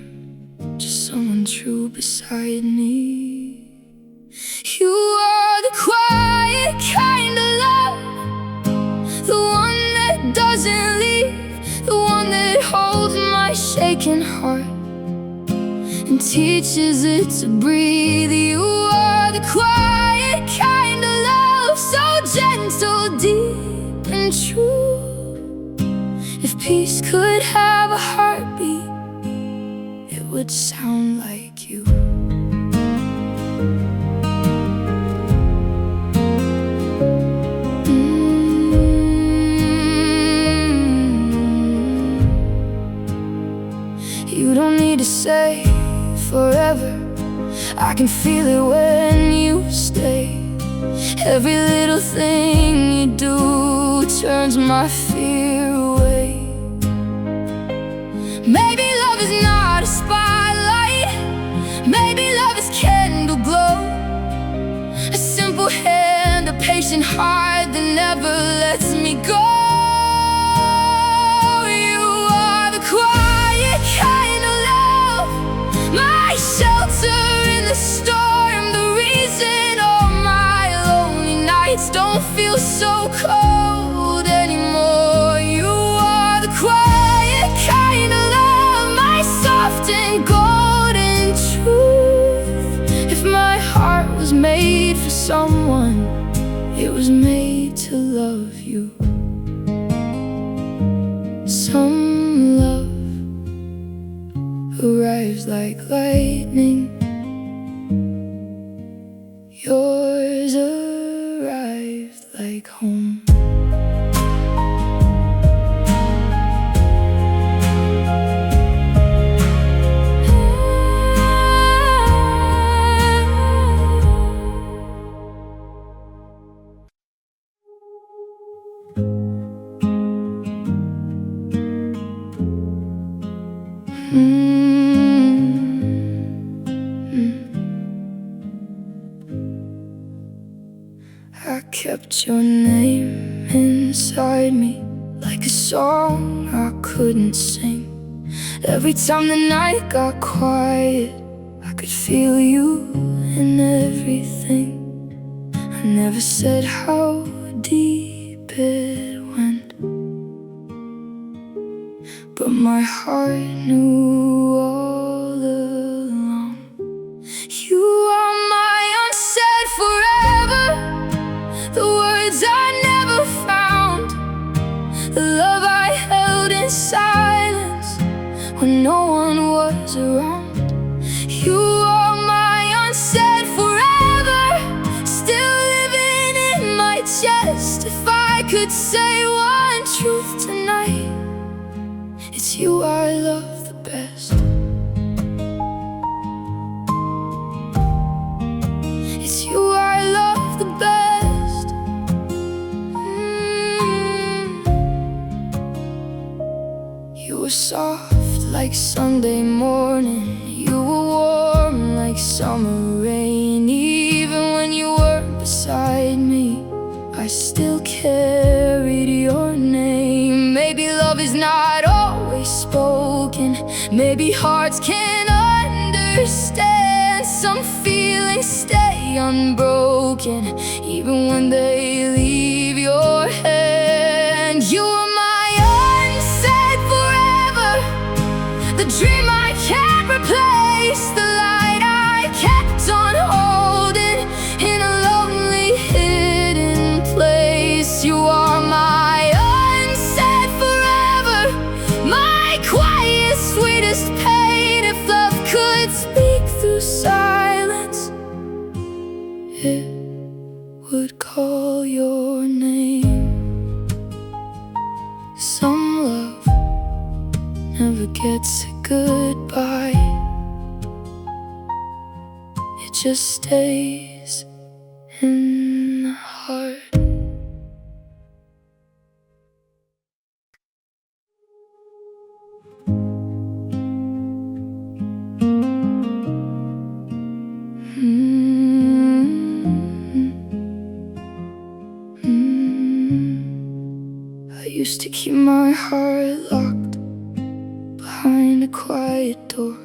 just someone true beside me. You are the quiet kind of love, the one that doesn't leave, the one that holds my shaking heart and teaches it to breathe. You are the quiet kind of love, so gentle, deep and true. If peace could have a heartbeat, it would sound like you. You don't need to say forever, I can feel it when you stay. Every little thing you do turns my fear away. Maybe love is not a spotlight, maybe love is candle glow, a simple hand, a patient heart that never lets me go. You are the quiet kind of love, my shelter in the storm, the reason all my lonely nights don't feel so cold anymore. You are the quiet kind of love, my soft and golden truth. If my heart was made for someone, it was made to love you. Some love arrives like lightning, yours arrived like home. I kept your name inside me like a song I couldn't sing. Every time the night got quiet, I could feel you in everything. I never said how deep it went, but my heart knew all along. You are my unsaid forever, the words I never found, the love I held in silence when no one was around. You are my unsaid forever, still living in my chest. If I could say one truth tonight, it's you I love the best. It's you I love the best. You were soft like Sunday morning, you were warm like summer rain. Even when you weren't beside me, I still carried your name. Maybe love is not always spoken, maybe hearts can't understand. Some feelings stay unbroken, even when they leave your hand. You are my unsaid forever, the dream I can't replace, the light I kept on holding in a lonely hidden place. You are my unsaid forever, my quiet, sweetest pain. If love could speak through silence, it would call your name. Some love never gets a goodbye, it just stays in the heart. I used to keep my heart locked behind quiet door.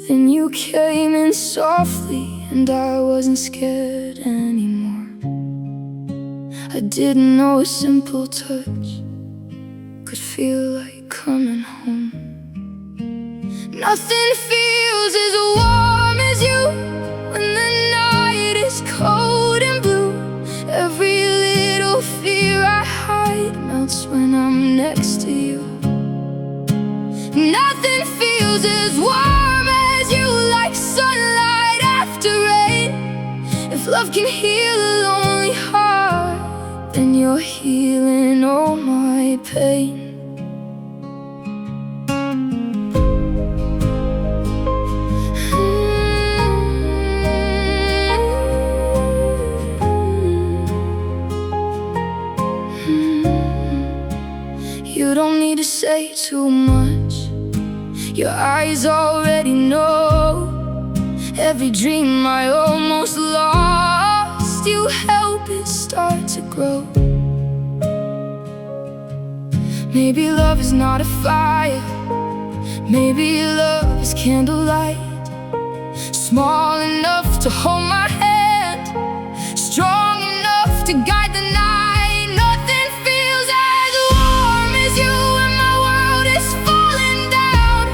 Then you came in softly, and I wasn't scared anymore. I didn't know a simple touch could feel like coming home. Nothing feels as warm as you when the night is cold and blue. Every little fear I hide melts when I'm next to you. Nothing feels as warm as you, like sunlight after rain. If love can heal a lonely heart, then you're healing all my pain. You don't need to say too much. Your eyes already know. Every dream I almost lost, you help it start to grow. Maybe love is not a fire. Maybe love is candlelight, small enough to hold my hand, strong enough to guide the night. Nothing feels as warm as you when my world is falling down.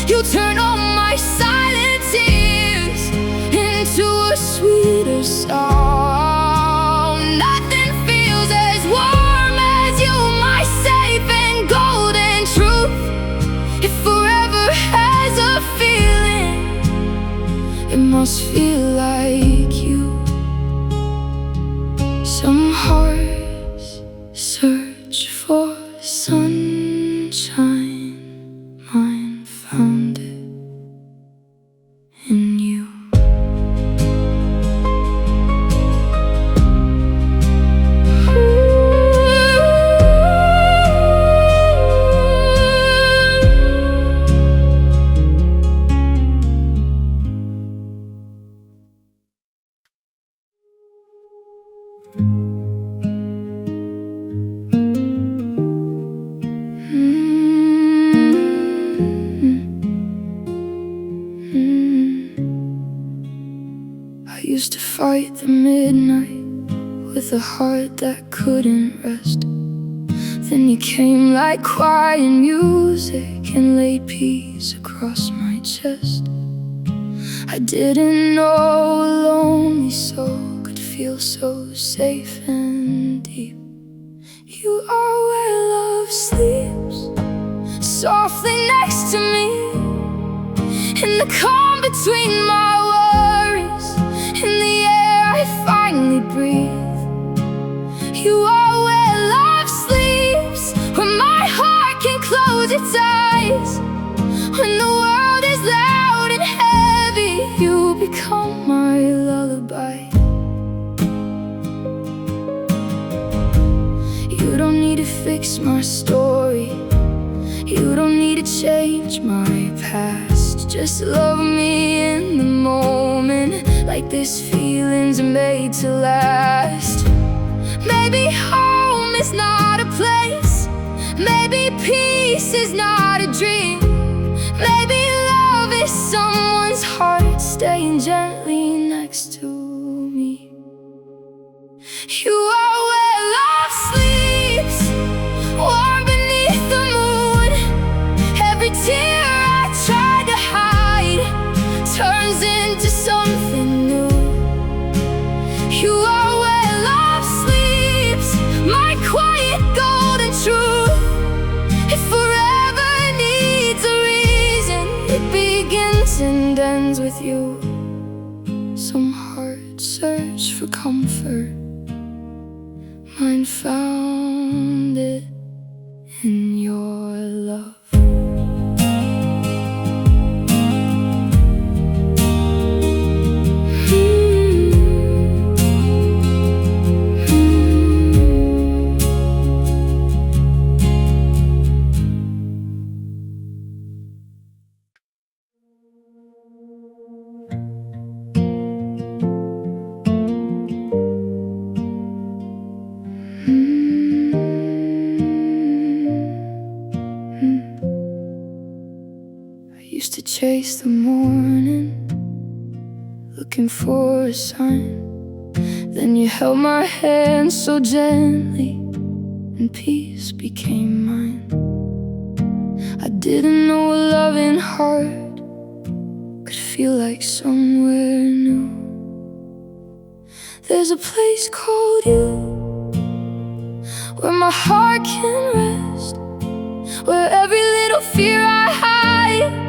You turn all my silent tears into a sweeter song. Nothing feels as warm as you, my safe and golden truth. If forever has a feeling, it must feel like you. Some hearts search for sunshine, mine found it in you. I used to fight the midnight with a heart that couldn't rest. Then you came like quiet music and laid peace across my chest. I didn't know a lonely soul could feel so safe and deep. You are where love sleeps, softly next to me, in the calm between my worries, in the air I finally breathe. You are where love sleeps, where my heart can close its eyes. When the world is loud and heavy, you become my lullaby. You don't need to fix my story, you don't need to change my past. Just love me in the moment, like this feeling's made to last. Maybe home is not a place, maybe peace is not a dream. Maybe love is someone's heart staying gently next to me. You are where love sleeps, warm beneath the moon. Every tear I tried to hide turns into something new. You are where love sleeps, my quiet golden truth. If forever needs a reason, it begins and ends with you. Some hearts search for comfort, mine found it in your love. chase the morning, looking for a sign. Then you held my hand so gently, and peace became mine. I didn't know a loving heart could feel like somewhere new. There's a place called you, where my heart can rest, where every little fear I hide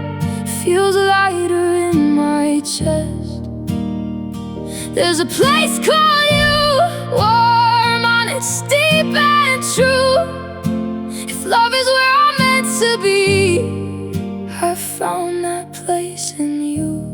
feels lighter in my chest. There's a place called you, warm, honest, deep and true. If love is where I'm meant to be, I found that place in you.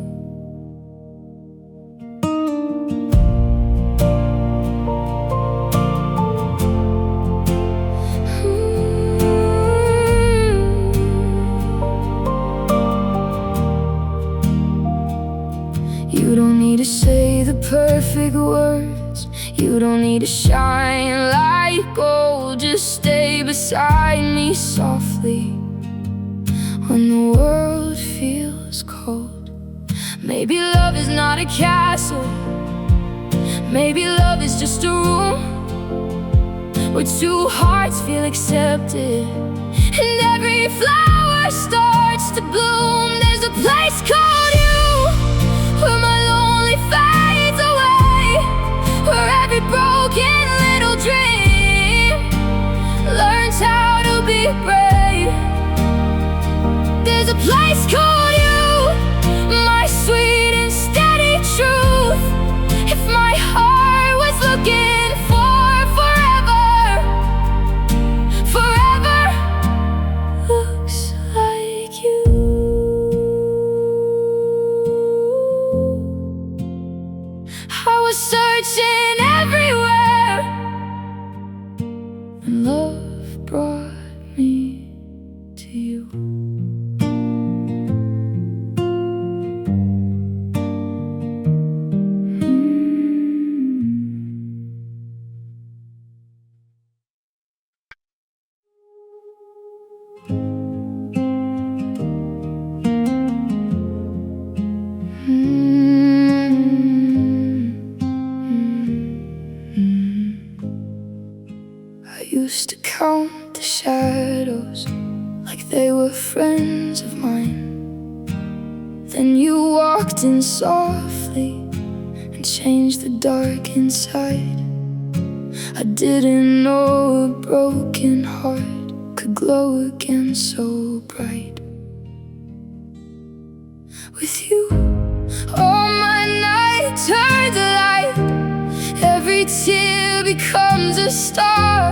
You don't need to say the perfect words, you don't need to shine like gold. Just stay beside me softly when the world feels cold. Maybe love is not a castle, maybe love is just a room where two hearts feel accepted and every flower starts to bloom. There's a place called you, where my lonely fades away, where every broken little dream learns how to be brave. There's a place called you, my sweet and steady truth. If my heart was looking for forever, forever looks like you. I was searching everywhere, and love brought me to you. I used to count the shadows like they were friends of mine. Then you walked in softly and changed the dark inside. I didn't know a broken heart could glow again so bright. With you, all my night turns light. Every tear becomes a star.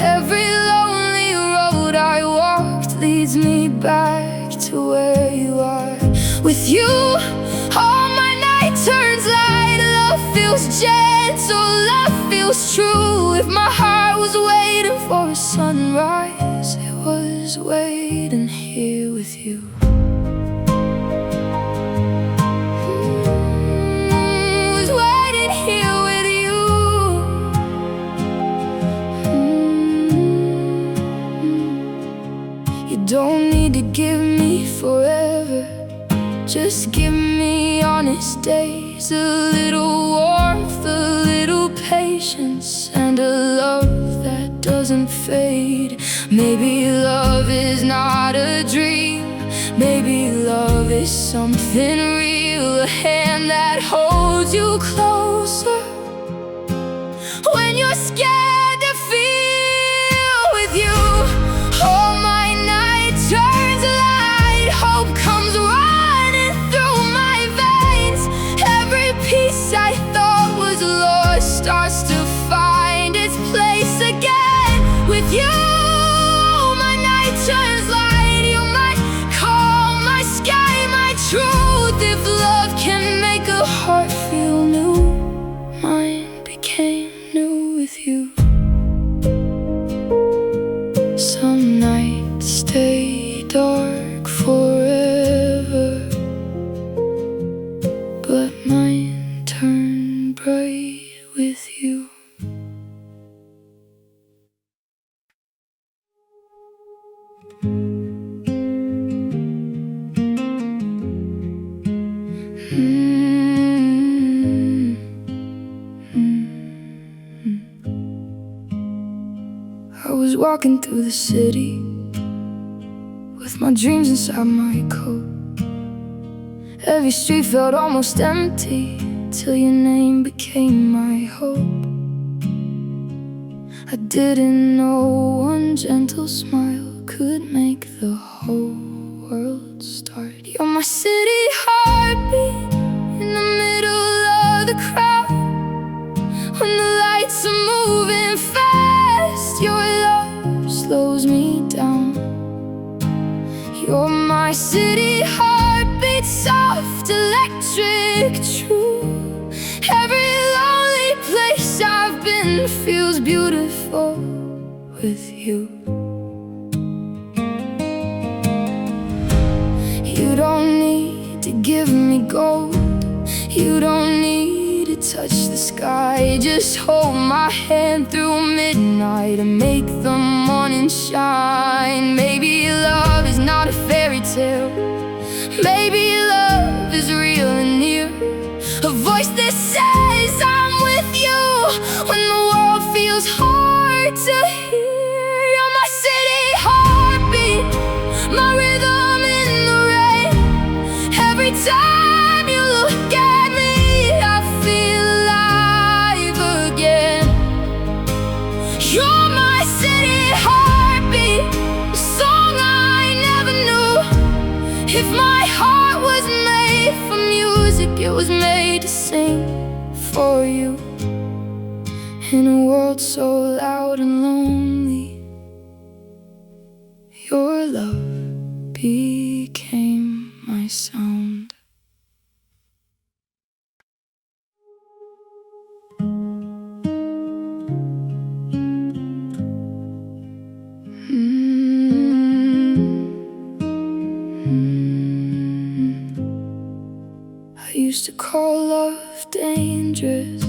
Every lonely road I walked leads me back to where you are. With you, all my night turns light. Love feels gentle, love feels true. If my heart was waiting for a sunrise, it was waiting here with you. Don't need to give me forever, just give me honest days. A little warmth, a little patience, and a love that doesn't fade. Maybe love is not a dream, maybe love is something real. A hand that holds you closer when you're scared to feel. With you, all my turns light, hope comes running through my veins. Every piece I thought was lost starts to find its place again. With you, my night turns light. You're my calm, my sky, my truth. If love can make a heart feel new, mine became new with you. Some nights stay dark forever, but mine turn bright with you. I was walking through the city with my dreams inside my coat. Every street felt almost empty till your name became my hope. I didn't know one gentle smile could make the whole world start. You're my city heartbeat in the middle of the crowd. When the lights are moving fast, your love slows me down. You're my city heartbeat, soft, electric, true. Every lonely place I've been feels beautiful with you. You don't need to give me gold, you don't need to touch the sky. Just hold my hand through midnight and make the morning shine. Maybe love is not a fairy tale, maybe love is real and near. A voice that says I'm with you when the world feels hard to hear. You're my city heartbeat, my rhythm in the rain. Every time you look at me, I feel alive again. You're my city heartbeat, a song I never knew. If my heart was made for music, it was made to sing for you. In a world so loud and lonely, your love became my sound. I used to call love dangerous,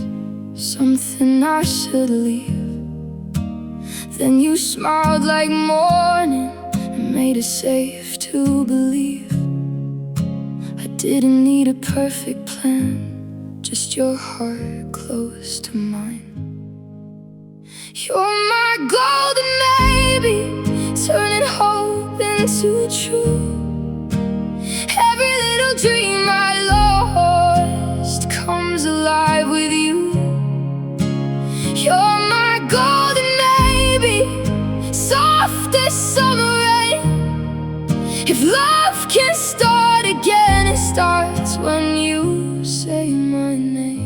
something I should leave. Then you smiled like morning and made it safe to believe. I didn't need a perfect plan, just your heart close to mine. You're my golden baby, turning hope into true. Every little dream I lost comes alive with you. You're my golden baby, soft as summer rain. If love can start again, it starts when you say my name.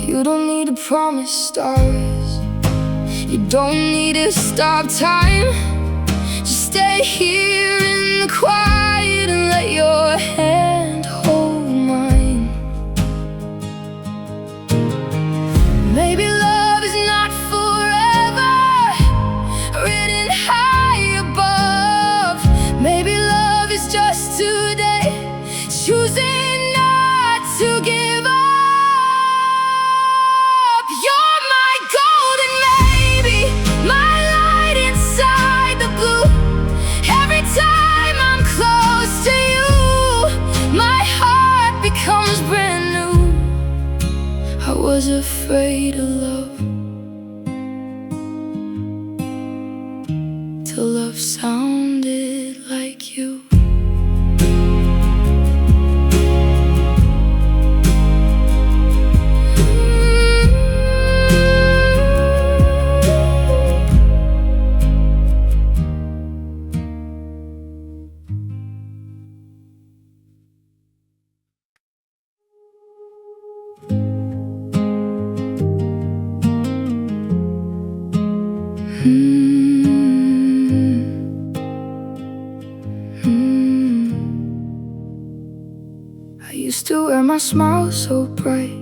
You don't need to promise stars, you don't need to stop time. Just stay here in the quiet and let your hand hold mine. Maybe love is not forever, written high above. Maybe love is just today, choosing not to give up. You're my golden baby, my light inside the blue. Every time I'm close to you, my heart becomes brand new. I was afraid of love till love sounded like you. I used to wear my smile so bright,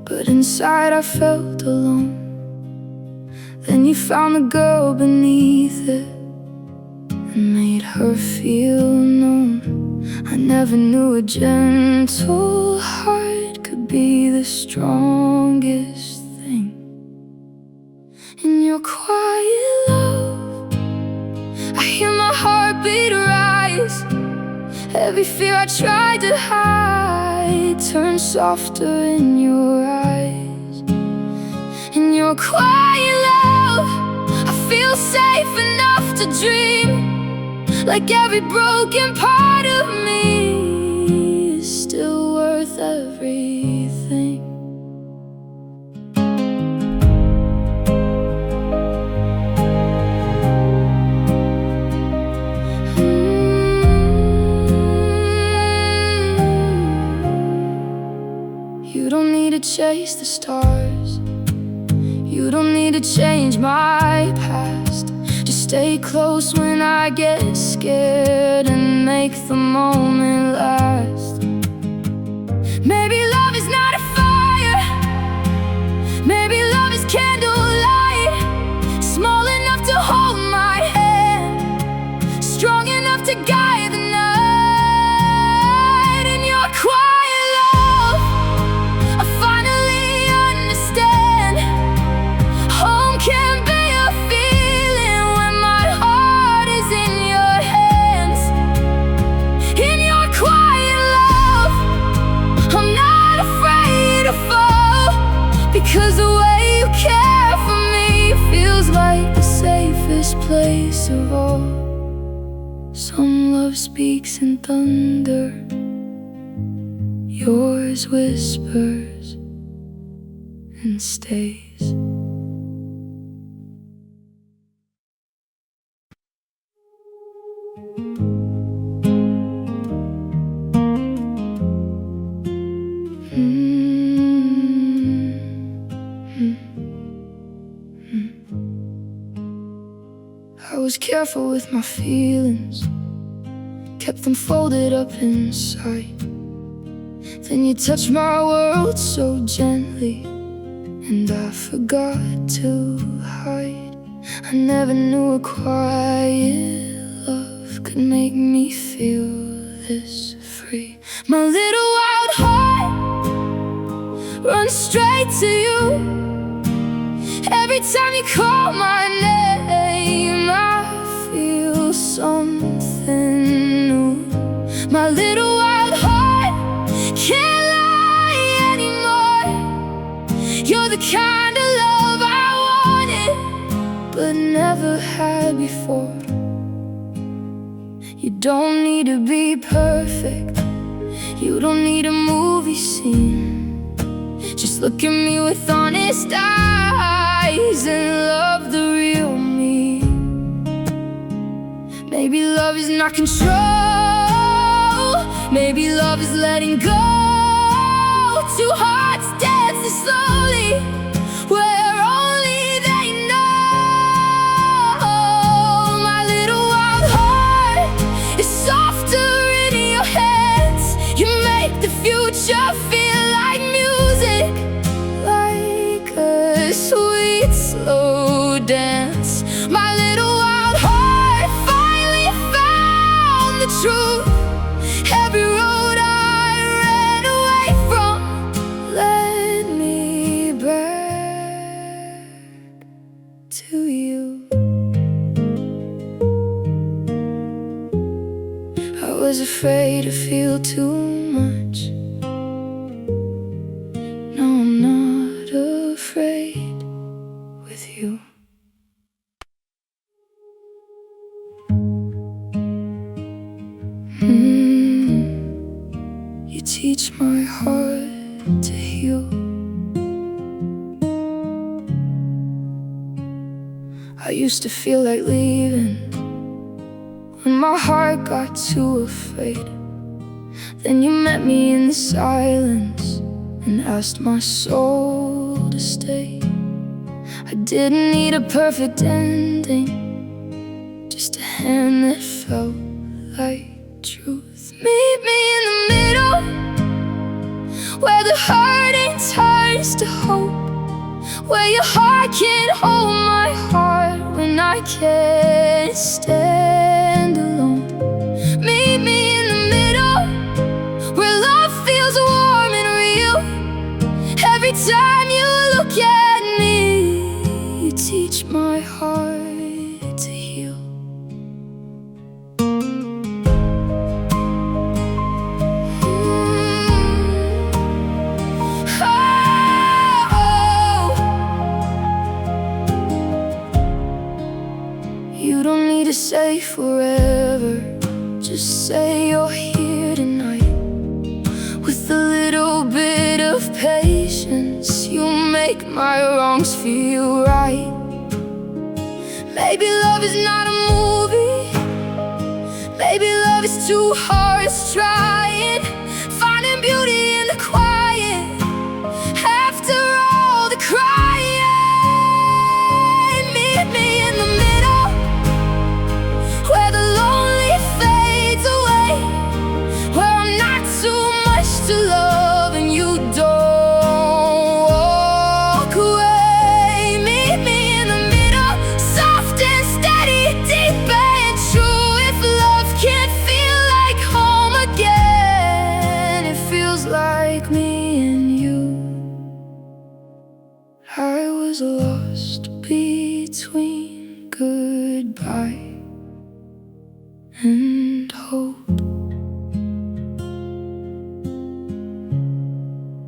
but inside I felt alone. Then you found the girl beneath it and made her feel known. I never knew a gentle heart could be the strongest thing. In your quiet love Every fear I tried to hide turned softer in your eyes. In your quiet love, I feel safe enough to dream. Like every broken part of me is still worth everything. You don't need to chase the stars. You don't need to change my past. Just stay close when I get scared and make the moment last. Maybe love is not a fire. Maybe love is candlelight, small enough to hold my hand, strong enough to guide the night. In your quiet love, I finally understand. Home can be a feeling when my heart is in your hands. In your quiet love, I'm not afraid to fall, because the way you care for me feels like the safest place of all. Some love speaks in thunder, yours whispers and stays. I was careful with my feelings, kept them folded up inside. Then you touched my world so gently, and I forgot to hide. I never knew a quiet love could make me feel this free. My little wild heart runs straight to you. Every time you call my name, I feel something new. My little wild heart can't lie anymore. You're the kind of love I wanted, but never had before. You don't need to be perfect. You don't need a movie scene. Just look at me with honest eyes and love the real me. Maybe love is not control. Maybe love is letting go. Two hearts dancing slowly where only they know. My little wild heart is softer in your hands. You make the future feel like music, like a sweet slow dance. My little wild heart finally found the truth. Every road I ran away from led me back to you. I was afraid to feel too much. No, I'm not afraid with you. You teach my heart to heal. I used to feel like leaving when my heart got too afraid. Then you met me in the silence and asked my soul to stay. I didn't need a perfect ending, just a hand that felt like truth. Meet me in the middle, where the hurting turns to hope, where your heart can hold my heart when I can't stand alone. Meet me in the middle, where love feels warm and real. Every time you look at me, you teach my heart to heal. You don't need to say forever, just say you're here tonight. With a little bit of patience, you'll make my wrongs feel right. Maybe love is not a movie, maybe love is two hearts trying, finding beauty in the quiet after all the crying. Meet me in the middle, where the lonely fades away, where I'm not too much to love and you don't walk away. Meet me in the middle, soft and steady, deep and true. If love can't feel like home again, it feels like me and you. I was lost between goodbye and hope.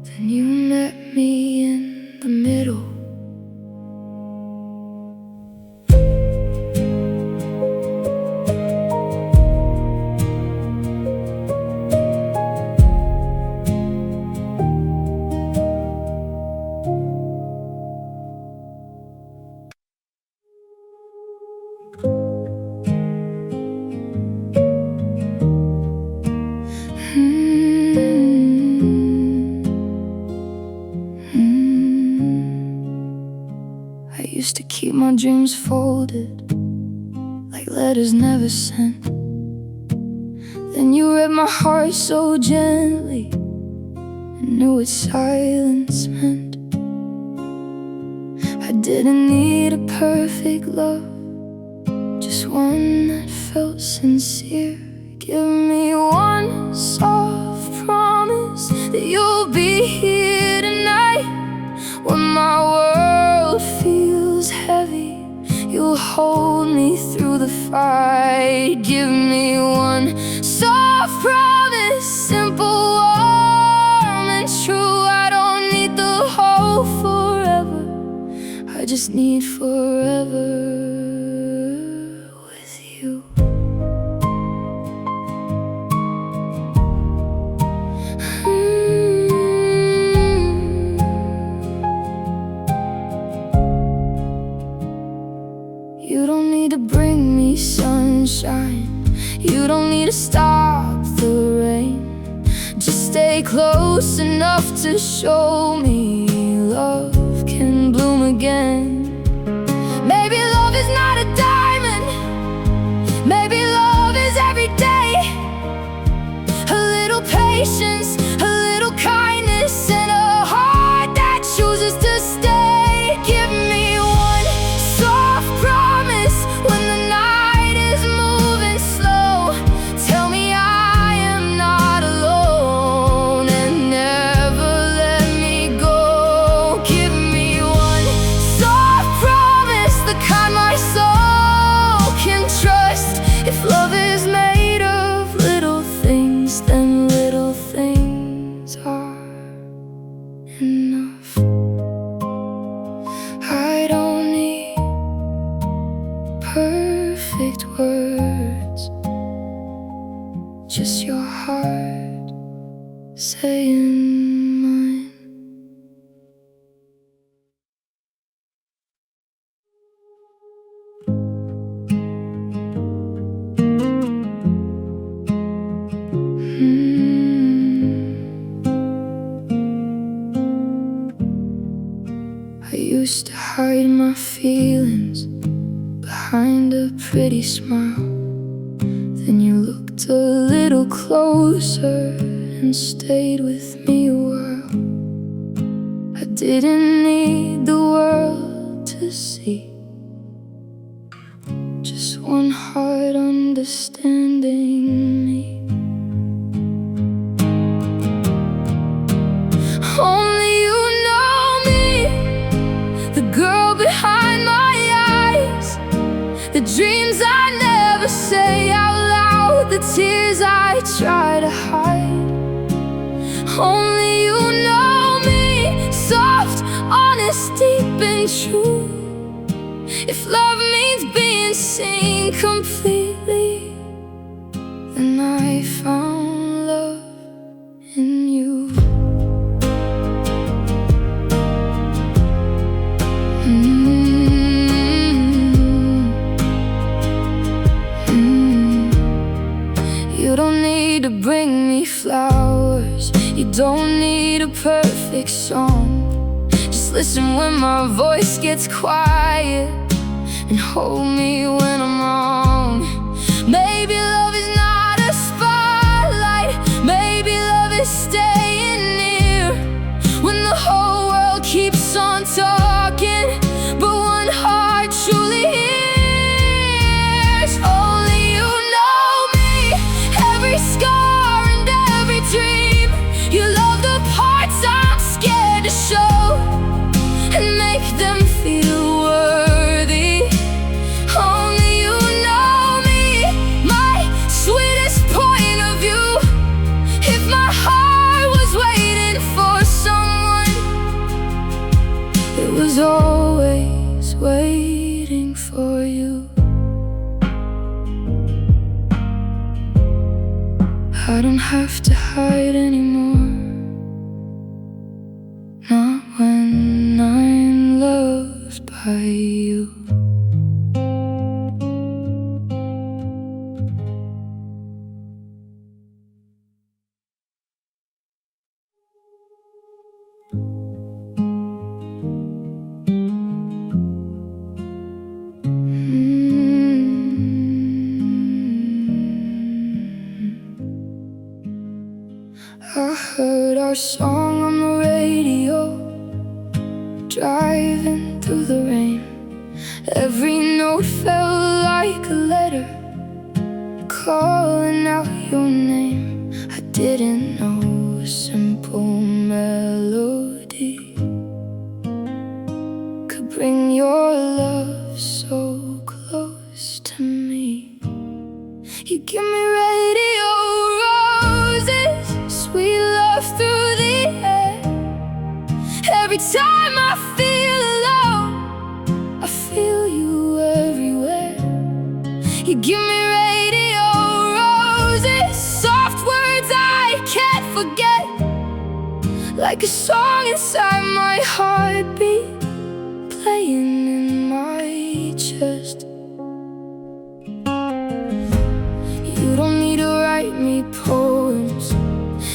Then you met me in the middle. I used to keep my dreams folded like letters never sent. Then you read my heart so gently and knew what silence meant. I didn't need a perfect love, just one that felt sincere. Give me one soft promise that you'll be here tonight. When my world feels heavy, you'll hold me through the fight. Give me one soft promise, simple, warm and true. I don't need the whole forever, I just need forever with you. You don't need to bring me sunshine, you don't need to stop the rain. Just stay close enough to show me love can bloom again. Maybe love is not a diamond, maybe love is every day. A little patience, a little kindness, and a heart that chooses to stay. Give me one soft promise when the night is moving slow. Tell me I am not alone and never let me go. Give me one soft promise, the kind my soul can trust. If love is made of little things, then little things are enough. I don't need perfect words, just your heart saying mine. I used to hide my feelings behind a pretty smile. Then you looked a little closer and stayed with me a while. I didn't need the world to see, just one heart understanding me. Only you know me, the girl behind my eyes, the dreams I never say out loud, the tears I try to hide. Only you know me, soft, honest, deep and true. If love means being insane completely. Then I found love in you. You don't need to bring me flowers, you don't need a perfect song. Just listen when my voice gets quiet, and hold me when I'm wrong. Maybe love is not a spotlight, maybe love is staying near when the whole world keeps on talking, but one heart truly hears. Only you know me, every scar and every dream. You love the parts I'm scared to show, and make them feel worthy. Only you know me, my sweetest point of view. If my heart was waiting for someone, it was always waiting for you. I don't have to hide anymore, not when I'm loved by you. I heard our song on the radio, driving through the rain. Every note felt like a letter, calling out your name. I didn't know a simple melody could bring your love so close to me. You give me radio roses, sweet love through the air. Every time I feel alone, I feel you everywhere. You give me radio roses, soft words I can't forget, like a song inside my heartbeat, playing in my chest. You don't need to write me poems,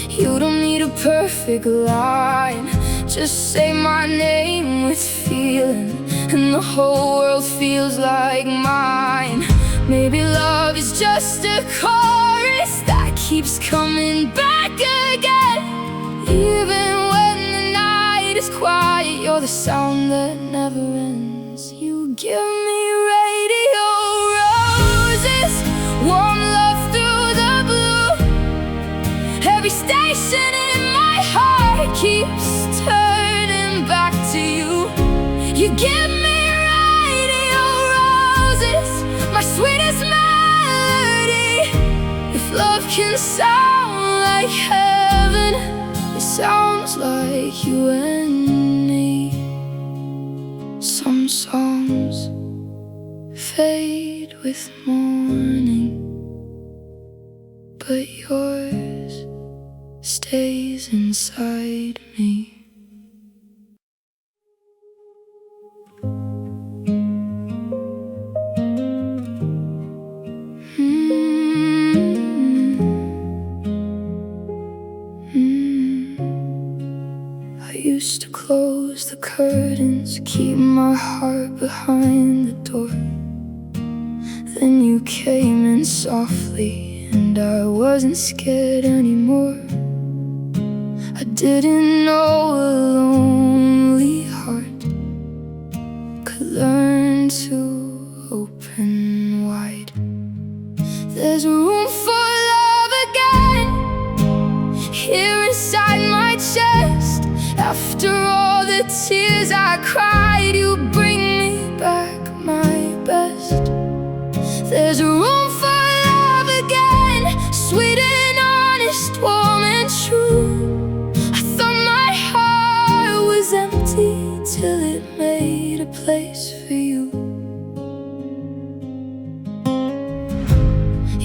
you don't need a perfect line. Just say my name with feeling, and the whole world feels like mine. Maybe love is just a chorus that keeps coming back again. Even when the night is quiet, you're the sound that never ends. You give me radio roses, warm love through the blue. Every station in my heart keeps turning back to you. You give me radio roses, my sweetest melody. If love can sound like heaven, it sounds like you and me. Some songs fade with morning, but yours stays inside me. I used to close the curtains, keep my heart behind the door. Then you came in softly, and I wasn't scared anymore. I didn't know a lonely heart could learn to open wide. There's room for love again here inside my chest. After all the tears I cried, you bring me back my best. There's room for love again, sweet and honest, warm and true. I thought my heart was empty till it made a place for you.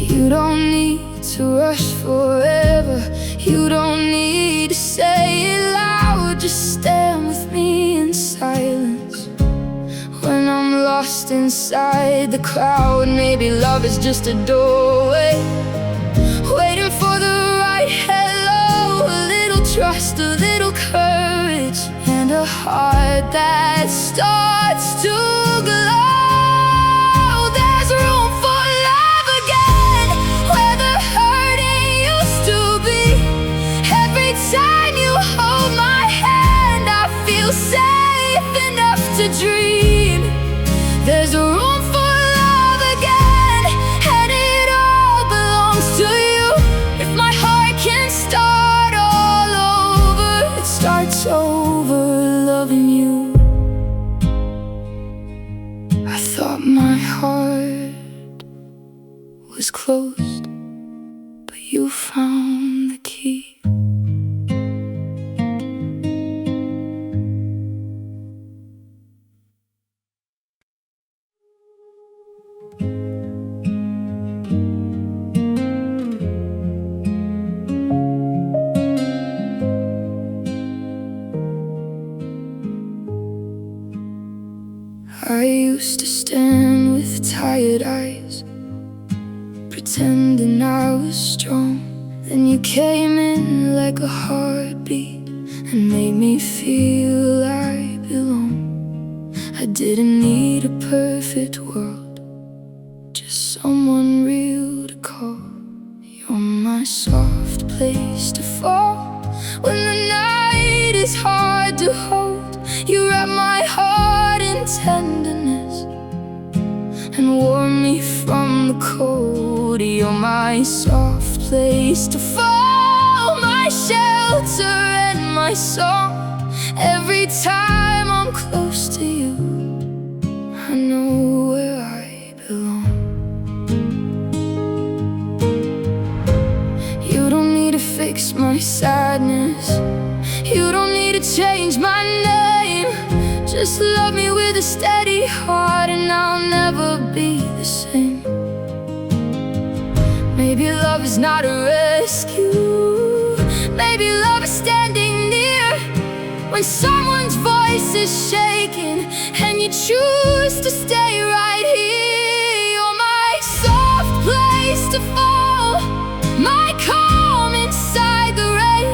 You don't need to rush forever. You don't need to say it loud. Just stand with me in silence. When I'm lost inside the crowd, maybe love is just a doorway, waiting for the right hello. A little trust, a little courage, and a heart that starts to glow. There's room for love again, where the hurting used to be. Every time you hold my hand, I feel safe enough to dream. There's room for love again, and it all belongs to you. If my heart can start all over, it starts over loving you. I thought my heart was closed, but you found the key. I used to stand with tired eyes, pretending I was strong. Then you came in like a heartbeat and made me feel I belong. I didn't need a perfect world, just someone real to call. You're my soft place to fall when the night is hard to hold. You wrap my heart in tenderness and warm me from the cold. You're my soft place to fall, my shelter and my song. Every time I'm close to you, I know where I belong. You don't need to fix my sadness. You don't need to change my name. Just love me with a steady heart, and I'll never be the same. Maybe love is not a rescue. Maybe love is standing near when someone's voice is shaking and you choose to stay right here. You're my soft place to fall, my calm inside the rain,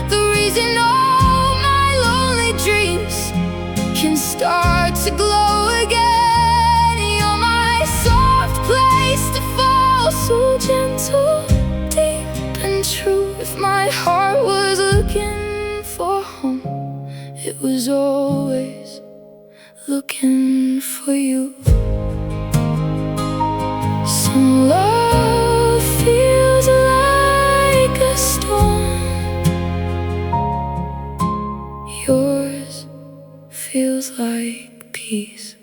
the reason all my lonely dreams can start to glow again. You're my soft place to fall, so gentle, deep and true. If my heart was looking for home, it was always looking for you. Some love feels like a storm. Yours feels like peace.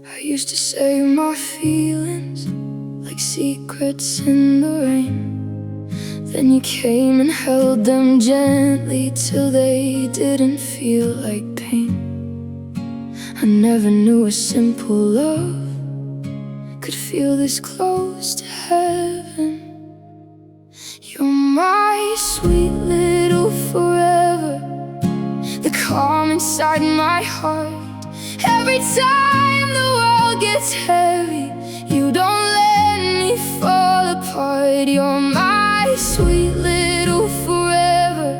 I used to say my feelings like secrets in the rain. Then you came and held them gently till they didn't feel like pain. I never knew a simple love could feel this close to heaven. You're my sweet little forever, the calm inside my heart. Every time the world gets heavy, you don't let me fall apart. You're my sweet little forever,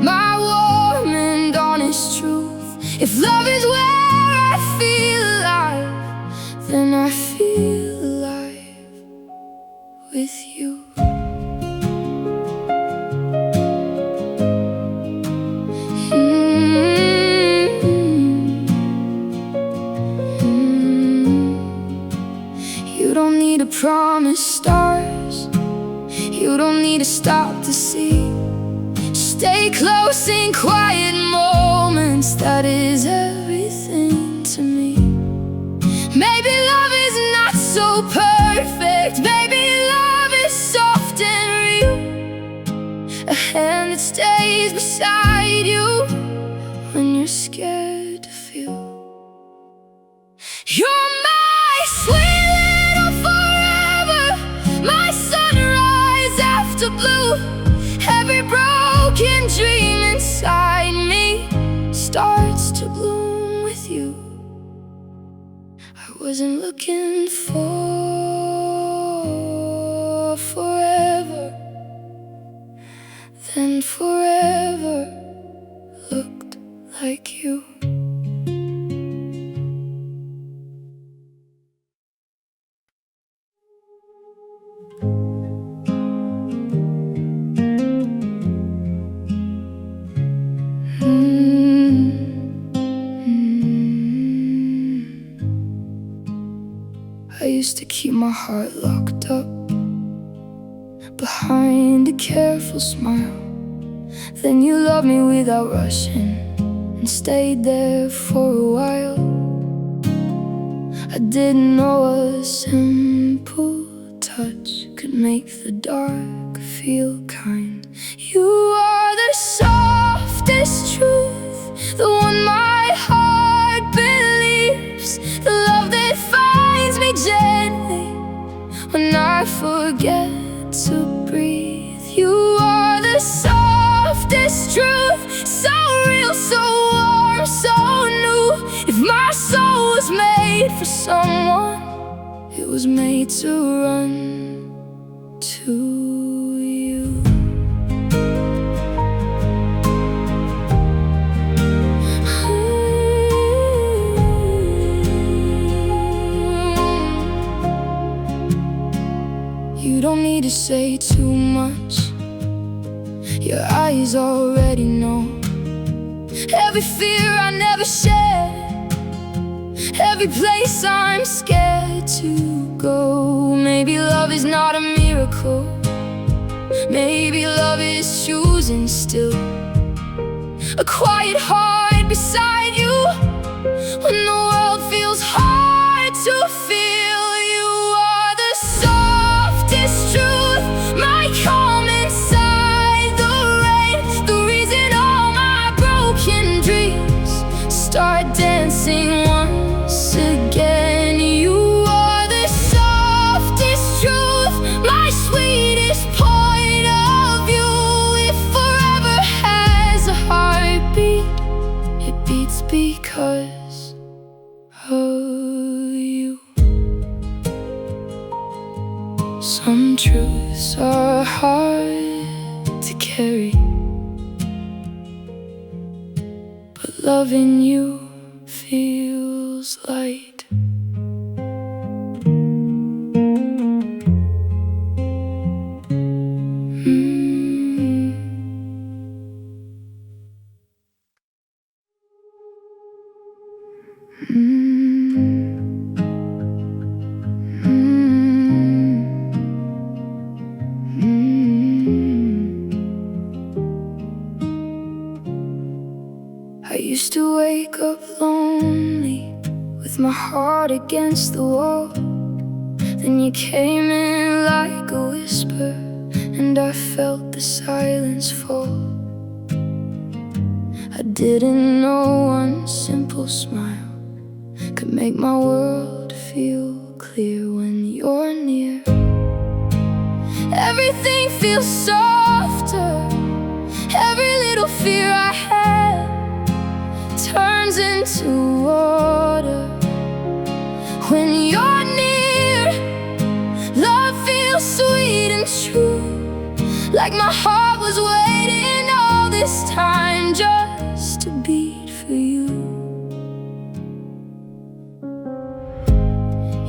my warm and honest truth. If love is where I feel alive, then I feel alive with you. You don't need to promise stars, you don't need to stop to see. Stay close in quiet moments, that is everything to me. Maybe love is not so perfect, maybe love is soft and real. inside you when you're scared to feel. You're my sweet little forever, my sunrise after blue. Every broken dream inside me starts to bloom with you. I wasn't looking for forever, then forever looked like you. I used to keep my heart locked up behind a careful smile. Then you loved me without rushing and stayed there for a while. I didn't know a simple touch could make the dark feel kind. You are the softest truth, the one my heart believes, the love that finds me gently when I forget to breathe. You are the softest truth, so real, so warm, so new. If my soul was made for someone, it was made to run to you. You don't need to say too much, your eyes already know. Every fear I never shared, every place I'm scared to go. Maybe love is not a miracle, maybe love is choosing still. A quiet heart beside you when the world feels hard to feel. You are the softest truth, my calm inside the rain, the reason all my broken dreams start dancing once again. You are the softest truth, my sweetest point of view. If forever has a heartbeat, it beats because of you. Some truths are hard to carry, but loving you feels light. I used to wake up lonely with my heart against the wall. Then you came in like a whisper, and I felt the silence fall. I didn't know one simple smile could make my world feel clear when you're near. Everything feels softer, every little fear I had turns into water when you're near. Love feels sweet and true, like my heart was waiting all this time just to beat for you.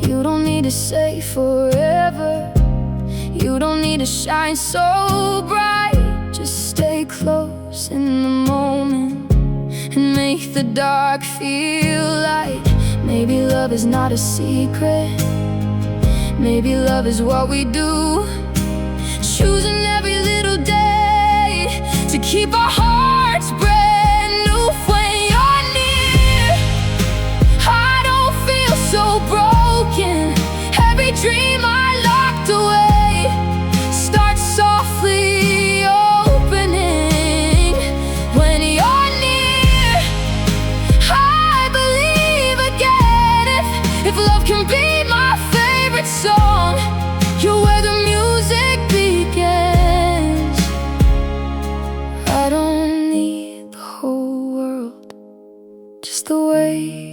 You don't need to say forever, you don't need to shine so bright. Just stay close in the moment and make the dark feel light. Maybe love is not a secret, maybe love is what we do, choosing every little day to keep our hearts brand new. When you're near, I don't feel so broken. Every dream I locked away starts softly opening away.